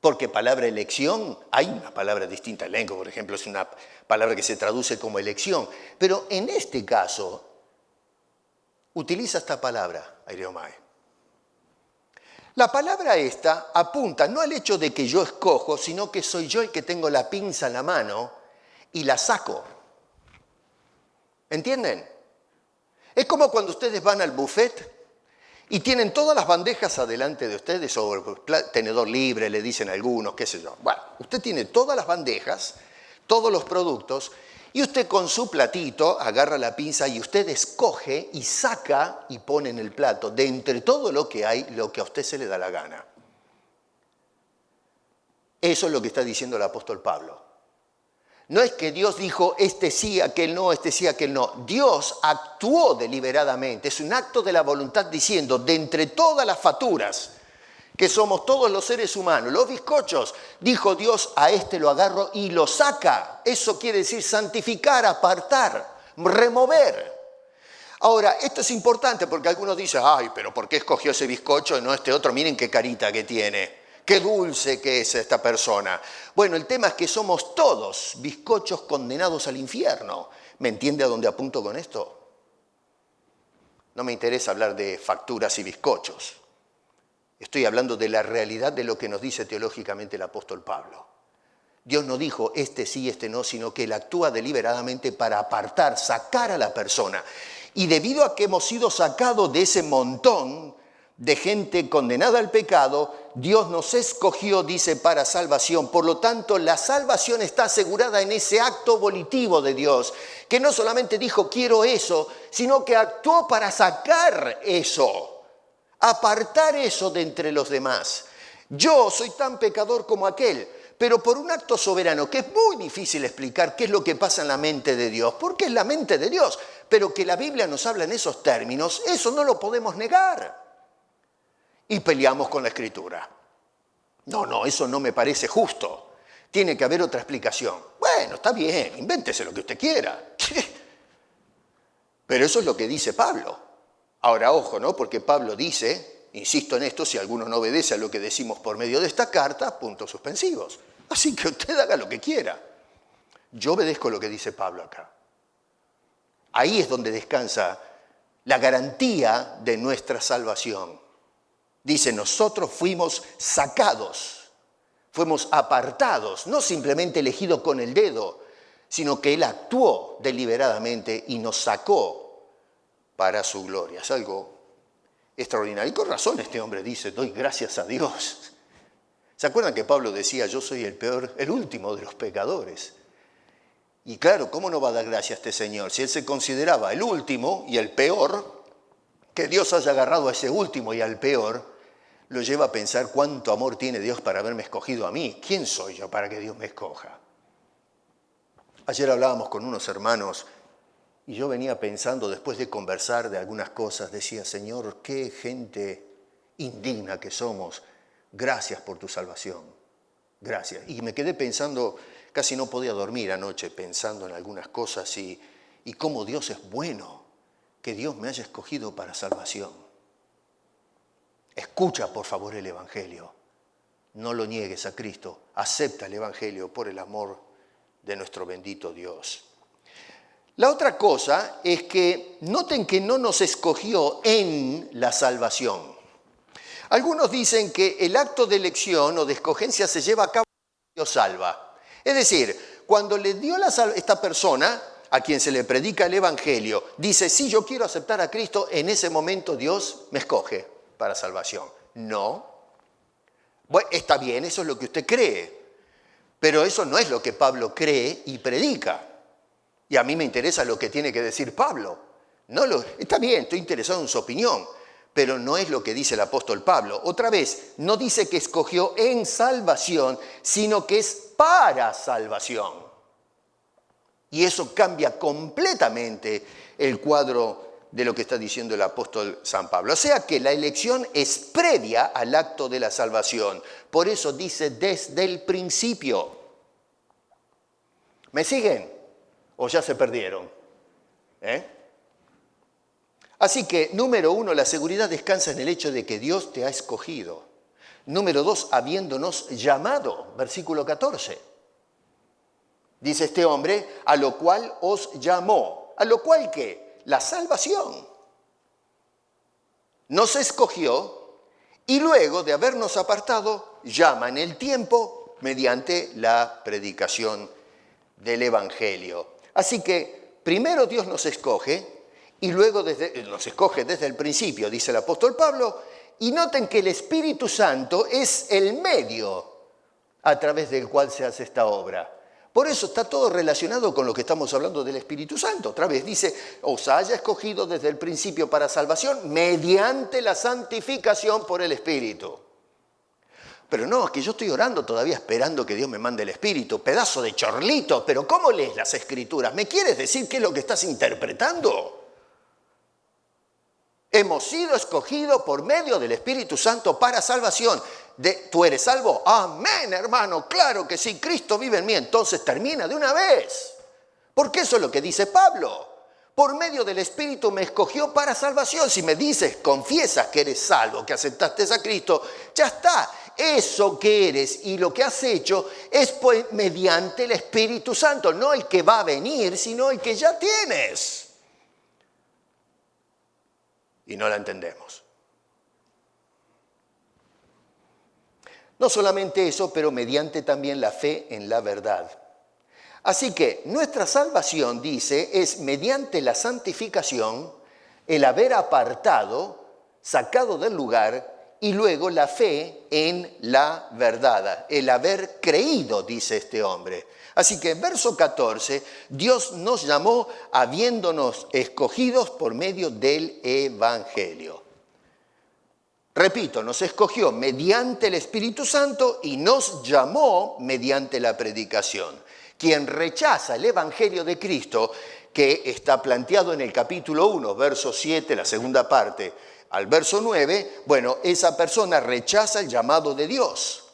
Porque palabra elección, hay una palabra distinta, elenco, por ejemplo, es una palabra que se traduce como elección, pero en este caso utiliza esta palabra, aireomai. La palabra esta apunta no al hecho de que yo escojo, sino que soy yo el que tengo la pinza en la mano y la saco. ¿Entienden? Es como cuando ustedes van al buffet y tienen todas las bandejas adelante de ustedes, o tenedor libre, le dicen algunos, qué sé yo. Bueno, usted tiene todas las bandejas, todos los productos, y usted con su platito agarra la pinza y usted escoge y saca y pone en el plato, de entre todo lo que hay, lo que a usted se le da la gana. Eso es lo que está diciendo el apóstol Pablo. No es que Dios dijo, este sí, aquel no, este sí, aquel no. Dios actuó deliberadamente. Es un acto de la voluntad diciendo, de entre todas las facturas, que somos todos los seres humanos, los bizcochos, dijo Dios, a este lo agarro y lo saca. Eso quiere decir santificar, apartar, remover. Ahora, esto es importante porque algunos dicen, ay, pero ¿por qué escogió ese bizcocho y no este otro? Miren qué carita que tiene. Qué dulce que es esta persona. Bueno, el tema es que somos todos bizcochos condenados al infierno. ¿Me entiende a dónde apunto con esto? No me interesa hablar de facturas y bizcochos. Estoy hablando de la realidad de lo que nos dice teológicamente el apóstol Pablo. Dios no dijo este sí, este no, sino que Él actúa deliberadamente para apartar, sacar a la persona. Y debido a que hemos sido sacados de ese montón de gente condenada al pecado, Dios nos escogió, dice, para salvación. Por lo tanto, la salvación está asegurada en ese acto volitivo de Dios, que no solamente dijo quiero eso, sino que actuó para sacar eso, apartar eso de entre los demás. Yo soy tan pecador como aquel, pero por un acto soberano, que es muy difícil explicar qué es lo que pasa en la mente de Dios, porque es la mente de Dios, pero que la Biblia nos habla en esos términos, eso no lo podemos negar. Y peleamos con la Escritura. No, eso no me parece justo. Tiene que haber otra explicación. Bueno, está bien, invéntese lo que usted quiera. Pero eso es lo que dice Pablo. Ahora, ojo, ¿no? Porque Pablo dice, insisto en esto, si alguno no obedece a lo que decimos por medio de esta carta, puntos suspensivos. Así que usted haga lo que quiera. Yo obedezco lo que dice Pablo acá. Ahí es donde descansa la garantía de nuestra salvación. Dice, nosotros fuimos sacados, fuimos apartados, no simplemente elegidos con el dedo, sino que Él actuó deliberadamente y nos sacó para su gloria. Es algo extraordinario. Y con razón este hombre dice, doy gracias a Dios. ¿Se acuerdan que Pablo decía, yo soy el último de los pecadores? Y claro, ¿cómo no va a dar gracias a este Señor? Si Él se consideraba el último y el peor, que Dios haya agarrado a ese último y al peor, lo lleva a pensar cuánto amor tiene Dios para haberme escogido a mí. ¿Quién soy yo para que Dios me escoja? Ayer hablábamos con unos hermanos y yo venía pensando, después de conversar de algunas cosas, decía, Señor, qué gente indigna que somos. Gracias por tu salvación. Gracias. Y me quedé pensando, casi no podía dormir anoche pensando en algunas cosas y cómo Dios es bueno, que Dios me haya escogido para salvación. Escucha, por favor, el Evangelio. No lo niegues a Cristo. Acepta el Evangelio por el amor de nuestro bendito Dios. La otra cosa es que noten que no nos escogió en la salvación. Algunos dicen que el acto de elección o de escogencia se lleva a cabo cuando Dios salva. Es decir, cuando le dio esta persona a quien se le predica el Evangelio, dice, sí, yo quiero aceptar a Cristo, en ese momento Dios me escoge para salvación. No. Bueno, está bien, eso es lo que usted cree, pero eso no es lo que Pablo cree y predica. Y a mí me interesa lo que tiene que decir Pablo. Está bien, estoy interesado en su opinión, pero no es lo que dice el apóstol Pablo. Otra vez, no dice que escogió en salvación, sino que es para salvación. Y eso cambia completamente el cuadro de lo que está diciendo el apóstol San Pablo. O sea que la elección es previa al acto de la salvación. Por eso dice desde el principio. ¿Me siguen? ¿O ya se perdieron? Así que, número 1, la seguridad descansa en el hecho de que Dios te ha escogido. Número 2, habiéndonos llamado. Versículo 14. Dice este hombre, a lo cual os llamó. ¿A lo cual qué? La salvación. Nos escogió y luego de habernos apartado, llama en el tiempo mediante la predicación del Evangelio. Así que primero Dios nos escoge y luego nos escoge desde el principio, dice el apóstol Pablo, y noten que el Espíritu Santo es el medio a través del cual se hace esta obra. Por eso está todo relacionado con lo que estamos hablando del Espíritu Santo. Otra vez dice, os haya escogido desde el principio para salvación mediante la santificación por el Espíritu. Pero no, es que yo estoy orando todavía esperando que Dios me mande el Espíritu. Pedazo de chorlito, pero ¿cómo lees las Escrituras? ¿Me quieres decir qué es lo que estás interpretando? Hemos sido escogidos por medio del Espíritu Santo para salvación. ¿Tú eres salvo? Amén, hermano, claro que sí, Cristo vive en mí. Entonces termina de una vez. Porque eso es lo que dice Pablo. Por medio del Espíritu me escogió para salvación. Si me dices, confiesas que eres salvo, que aceptaste a Cristo, ya está. Eso que eres y lo que has hecho es mediante el Espíritu Santo. No el que va a venir, sino el que ya tienes. Y no la entendemos. No solamente eso, pero mediante también la fe en la verdad. Así que nuestra salvación, dice, es mediante la santificación el haber apartado, sacado del lugar, y luego la fe en la verdad, el haber creído, dice este hombre. Así que en verso 14, Dios nos llamó habiéndonos escogidos por medio del Evangelio. Repito, nos escogió mediante el Espíritu Santo y nos llamó mediante la predicación. Quien rechaza el Evangelio de Cristo, que está planteado en el capítulo 1, verso 7, la segunda parte, al verso 9, bueno, esa persona rechaza el llamado de Dios.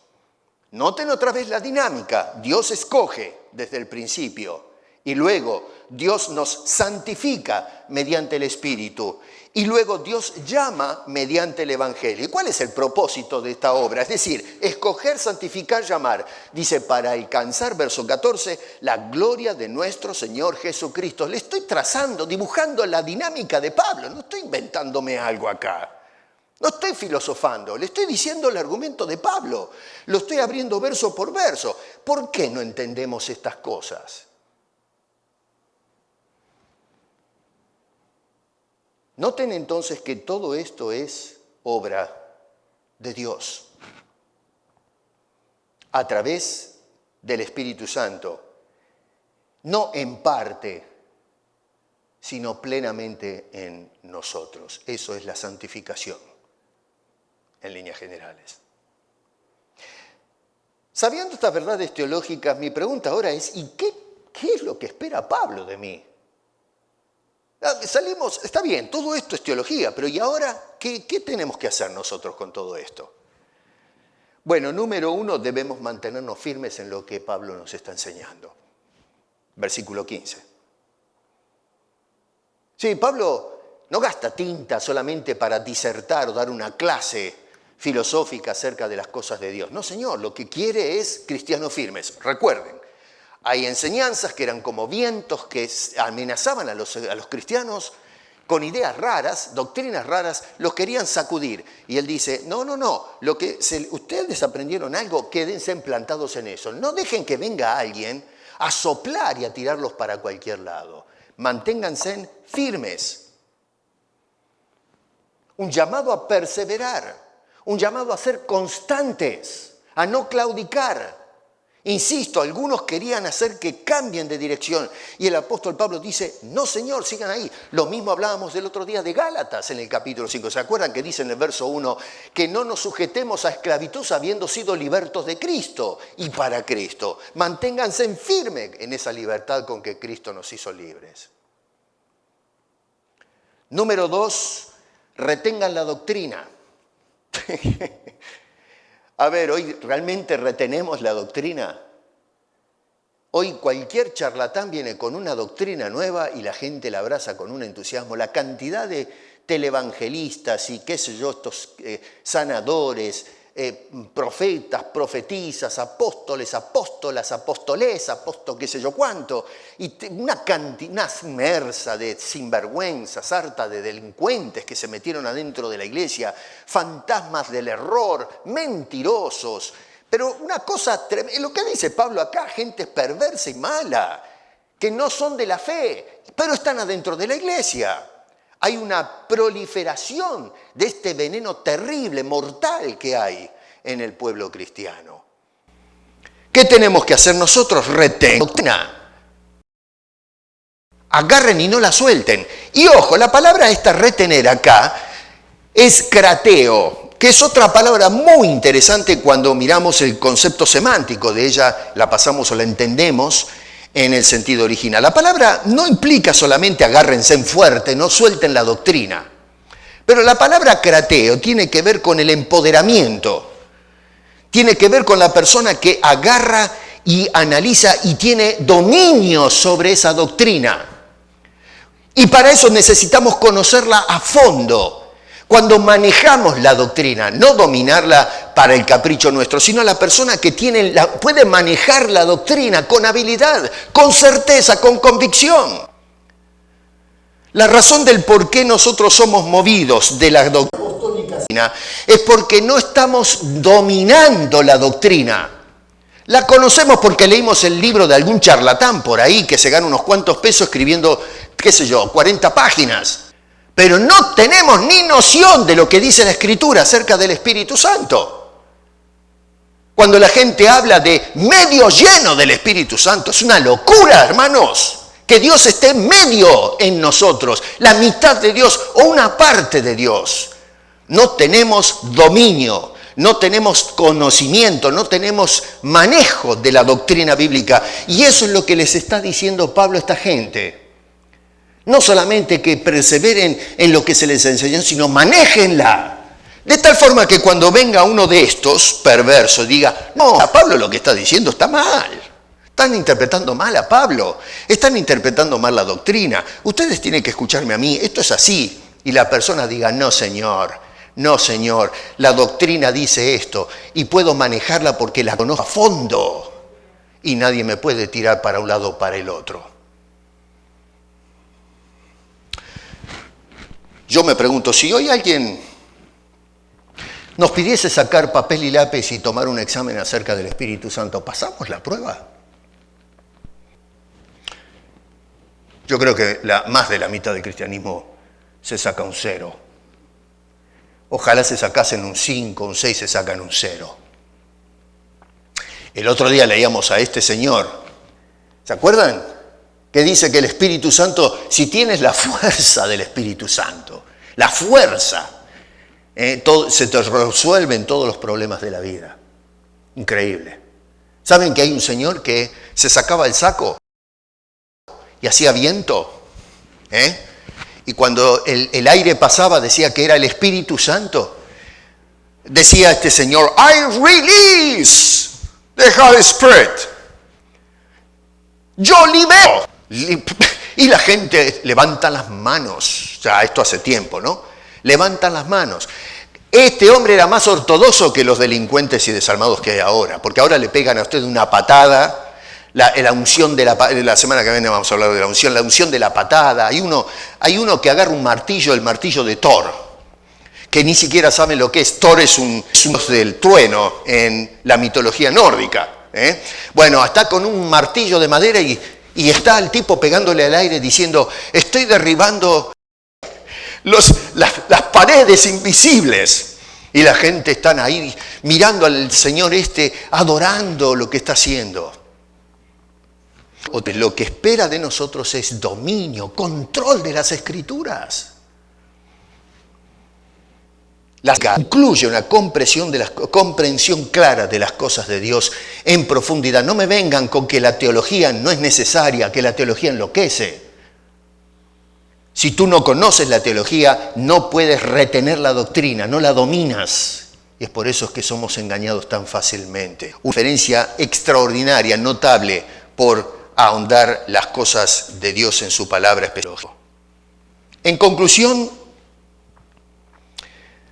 Noten otra vez la dinámica. Dios escoge desde el principio y luego Dios nos santifica mediante el Espíritu y luego Dios llama mediante el Evangelio. ¿Y cuál es el propósito de esta obra? Es decir, escoger, santificar, llamar. Dice, para alcanzar, verso 14, la gloria de nuestro Señor Jesucristo. Le estoy trazando, dibujando la dinámica de Pablo. No estoy inventándome algo acá. No estoy filosofando, le estoy diciendo el argumento de Pablo. Lo estoy abriendo verso por verso. ¿Por qué no entendemos estas cosas? Noten entonces que todo esto es obra de Dios a través del Espíritu Santo, no en parte, sino plenamente en nosotros. Eso es la santificación, en líneas generales. Sabiendo estas verdades teológicas, mi pregunta ahora es, ¿y qué es lo que espera Pablo de mí? Salimos, está bien, todo esto es teología, pero ¿y ahora qué tenemos que hacer nosotros con todo esto? Bueno, número 1, debemos mantenernos firmes en lo que Pablo nos está enseñando. Versículo 15. Sí, Pablo no gasta tinta solamente para disertar o dar una clase filosófica acerca de las cosas de Dios. No, Señor, lo que quiere es cristianos firmes. Recuerden, hay enseñanzas que eran como vientos que amenazaban a los cristianos con ideas raras, doctrinas raras, los querían sacudir. Y él dice, no, ustedes aprendieron algo, quédense plantados en eso. No dejen que venga alguien a soplar y a tirarlos para cualquier lado. Manténganse firmes. Un llamado a perseverar, un llamado a ser constantes, a no claudicar. Insisto, algunos querían hacer que cambien de dirección y el apóstol Pablo dice, no Señor, sigan ahí. Lo mismo hablábamos del otro día de Gálatas en el capítulo 5. ¿Se acuerdan que dice en el verso 1 que no nos sujetemos a esclavitud habiendo sido libertos de Cristo y para Cristo? Manténganse firmes en esa libertad con que Cristo nos hizo libres. Número 2, retengan la doctrina. A ver, hoy realmente retenemos la doctrina. Hoy cualquier charlatán viene con una doctrina nueva y la gente la abraza con un entusiasmo. La cantidad de televangelistas y qué sé yo, estos sanadores, profetas, profetisas, apóstoles, apóstolas, apóstoles, qué sé yo cuánto, y una inmersa de sinvergüenzas, harta de delincuentes que se metieron adentro de la iglesia, fantasmas del error, mentirosos. Pero una cosa tremenda, lo que dice Pablo acá, gente perversa y mala, que no son de la fe, pero están adentro de la iglesia. Hay una proliferación de este veneno terrible, mortal que hay en el pueblo cristiano. ¿Qué tenemos que hacer nosotros? Retener doctrina. Agarren y no la suelten. Y ojo, la palabra esta retener acá es crateo, que es otra palabra muy interesante cuando miramos el concepto semántico de ella, la pasamos o la entendemos en el sentido original. La palabra no implica solamente agárrense en fuerte, no suelten la doctrina. Pero la palabra crateo tiene que ver con el empoderamiento. Tiene que ver con la persona que agarra y analiza y tiene dominio sobre esa doctrina. Y para eso necesitamos conocerla a fondo. Cuando manejamos la doctrina, no dominarla para el capricho nuestro, sino la persona que puede manejar la doctrina con habilidad, con certeza, con convicción. La razón del por qué nosotros somos movidos de la doctrina es porque no estamos dominando la doctrina. La conocemos porque leímos el libro de algún charlatán por ahí que se gana unos cuantos pesos escribiendo, qué sé yo, 40 páginas. pero no tenemos ni noción de lo que dice la Escritura acerca del Espíritu Santo. Cuando la gente habla de medio lleno del Espíritu Santo, es una locura, hermanos, que Dios esté medio en nosotros, la mitad de Dios o una parte de Dios. No tenemos dominio, no tenemos conocimiento, no tenemos manejo de la doctrina bíblica. Y eso es lo que les está diciendo Pablo a esta gente. No solamente que perseveren en lo que se les enseñó, sino manéjenla. De tal forma que cuando venga uno de estos perversos diga, no, a Pablo lo que está diciendo está mal. Están interpretando mal a Pablo. Están interpretando mal la doctrina. Ustedes tienen que escucharme a mí. Esto es así. Y la persona diga, no, señor. No, señor. La doctrina dice esto. Y puedo manejarla porque la conozco a fondo. Y nadie me puede tirar para un lado o para el otro. Yo me pregunto, si hoy alguien nos pidiese sacar papel y lápiz y tomar un examen acerca del Espíritu Santo, ¿pasamos la prueba? Yo creo que más de la mitad del cristianismo se saca un 0. Ojalá se sacasen un 5, un 6, se sacan un 0. El otro día leíamos a este señor, ¿se acuerdan? Que dice que el Espíritu Santo, si tienes la fuerza del Espíritu Santo, la fuerza, se te resuelven todos los problemas de la vida. Increíble. ¿Saben que hay un señor que se sacaba el saco y hacía viento? Y cuando el aire pasaba decía que era el Espíritu Santo. Decía este señor, I release the Holy Spirit. Yo libero. Y la gente levanta las manos. O sea, esto hace tiempo, ¿no? Levantan las manos. Este hombre era más ortodoxo que los delincuentes y desalmados que hay ahora, porque ahora le pegan a usted una patada, la unción de la semana que viene vamos a hablar de la unción de la patada. Hay uno que agarra un martillo, el martillo de Thor, que ni siquiera saben lo que es. Thor es un dios del trueno en la mitología nórdica. Bueno, está con un martillo de madera y está el tipo pegándole al aire diciendo, estoy derribando las paredes invisibles. Y la gente está ahí mirando al Señor adorando lo que está haciendo. Lo que espera de nosotros es dominio, control de las Escrituras. Incluye una comprensión clara de las cosas de Dios en profundidad. No me vengan con que la teología no es necesaria, que la teología enloquece. Si tú no conoces la teología, no puedes retener la doctrina, no la dominas. Y es por eso que somos engañados tan fácilmente. Una diferencia extraordinaria, notable, por ahondar las cosas de Dios en su palabra específica. En conclusión,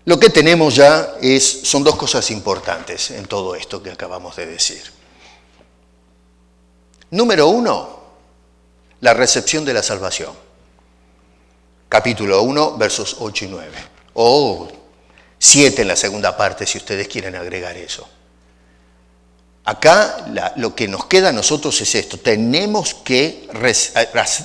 lo que tenemos ya son dos cosas importantes en todo esto que acabamos de decir. Número 1, la recepción de la salvación. Capítulo 1, versos 8 y 9. O 7 en la segunda parte, si ustedes quieren agregar eso. Acá lo que nos queda a nosotros es esto. Tenemos que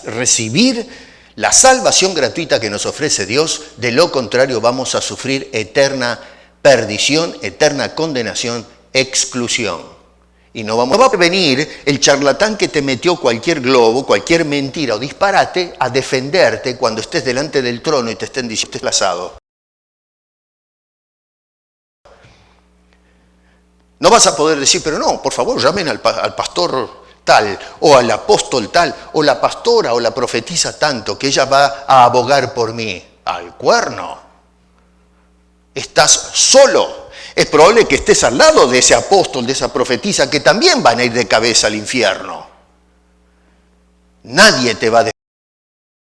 recibir la salvación gratuita que nos ofrece Dios. De lo contrario vamos a sufrir eterna perdición, eterna condenación, exclusión. Y no va a venir el charlatán que te metió cualquier globo, cualquier mentira o disparate a defenderte cuando estés delante del trono y te estén diciendo desplazado. No vas a poder decir, pero no, por favor, llamen al pastor tal, o al apóstol tal, o la pastora o la profetisa tanto, que ella va a abogar por mí. Al cuerno. Estás solo. Es probable que estés al lado de ese apóstol, de esa profetisa, que también van a ir de cabeza al infierno. Nadie te va a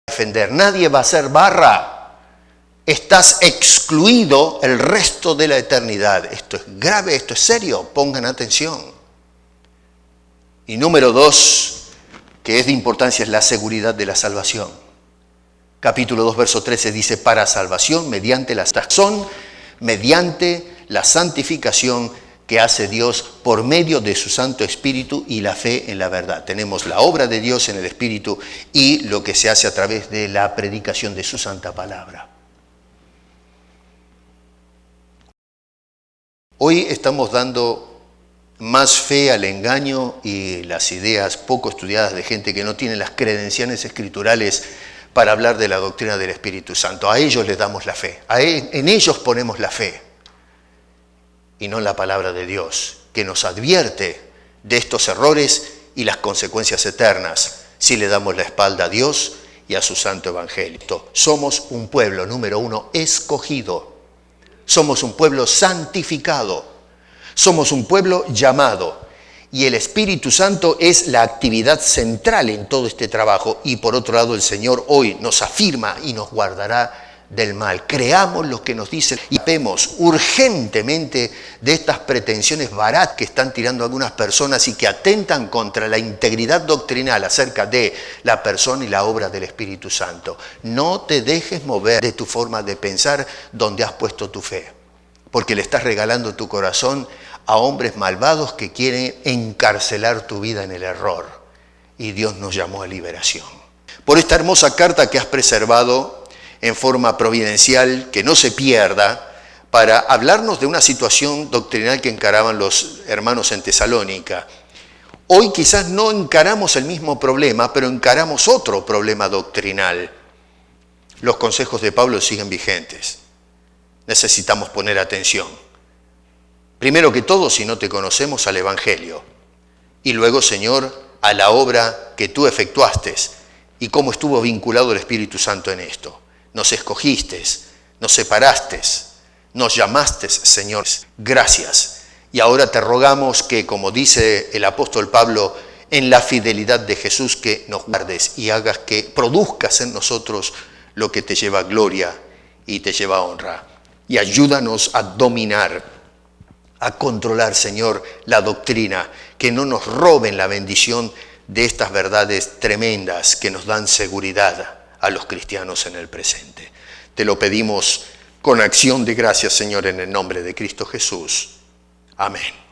defender, nadie va a hacer barra. Estás excluido el resto de la eternidad. Esto es grave, esto es serio, pongan atención. Y número 2, que es de importancia, es la seguridad de la salvación. Capítulo 2, verso 13 dice, para salvación mediante la santificación que hace Dios por medio de su Santo Espíritu y la fe en la verdad. Tenemos la obra de Dios en el Espíritu y lo que se hace a través de la predicación de su santa palabra. Hoy estamos dando más fe al engaño y las ideas poco estudiadas de gente que no tiene las credenciales escriturales para hablar de la doctrina del Espíritu Santo. A ellos les damos la fe, en ellos ponemos la fe y no en la palabra de Dios, que nos advierte de estos errores y las consecuencias eternas si le damos la espalda a Dios y a su santo evangelio. Somos un pueblo, número uno, escogido. Somos un pueblo santificado. Somos un pueblo llamado. Y el Espíritu Santo es la actividad central en todo este trabajo. Y por otro lado, el Señor hoy nos afirma y nos guardará del mal. Creamos lo que nos dice y vemos urgentemente de estas pretensiones baratas que están tirando algunas personas y que atentan contra la integridad doctrinal acerca de la persona y la obra del Espíritu Santo. No te dejes mover de tu forma de pensar donde has puesto tu fe, porque le estás regalando tu corazón a hombres malvados que quieren encarcelar tu vida en el error. Y Dios nos llamó a liberación. Por esta hermosa carta que has preservado en forma providencial, que no se pierda, para hablarnos de una situación doctrinal que encaraban los hermanos en Tesalónica. Hoy quizás no encaramos el mismo problema, pero encaramos otro problema doctrinal. Los consejos de Pablo siguen vigentes. Necesitamos poner atención. Primero que todo, si no te conocemos, al Evangelio. Y luego, Señor, a la obra que tú efectuaste y cómo estuvo vinculado el Espíritu Santo en esto. Nos escogiste, nos separaste, nos llamaste, Señor. Gracias. Y ahora te rogamos que, como dice el apóstol Pablo, en la fidelidad de Jesús, que nos guardes y hagas que produzcas en nosotros lo que te lleva a gloria y te lleva a honra. Y ayúdanos a dominar, a controlar, Señor, la doctrina, que no nos roben la bendición de estas verdades tremendas que nos dan seguridad a los cristianos en el presente. Te lo pedimos con acción de gracias, Señor, en el nombre de Cristo Jesús. Amén.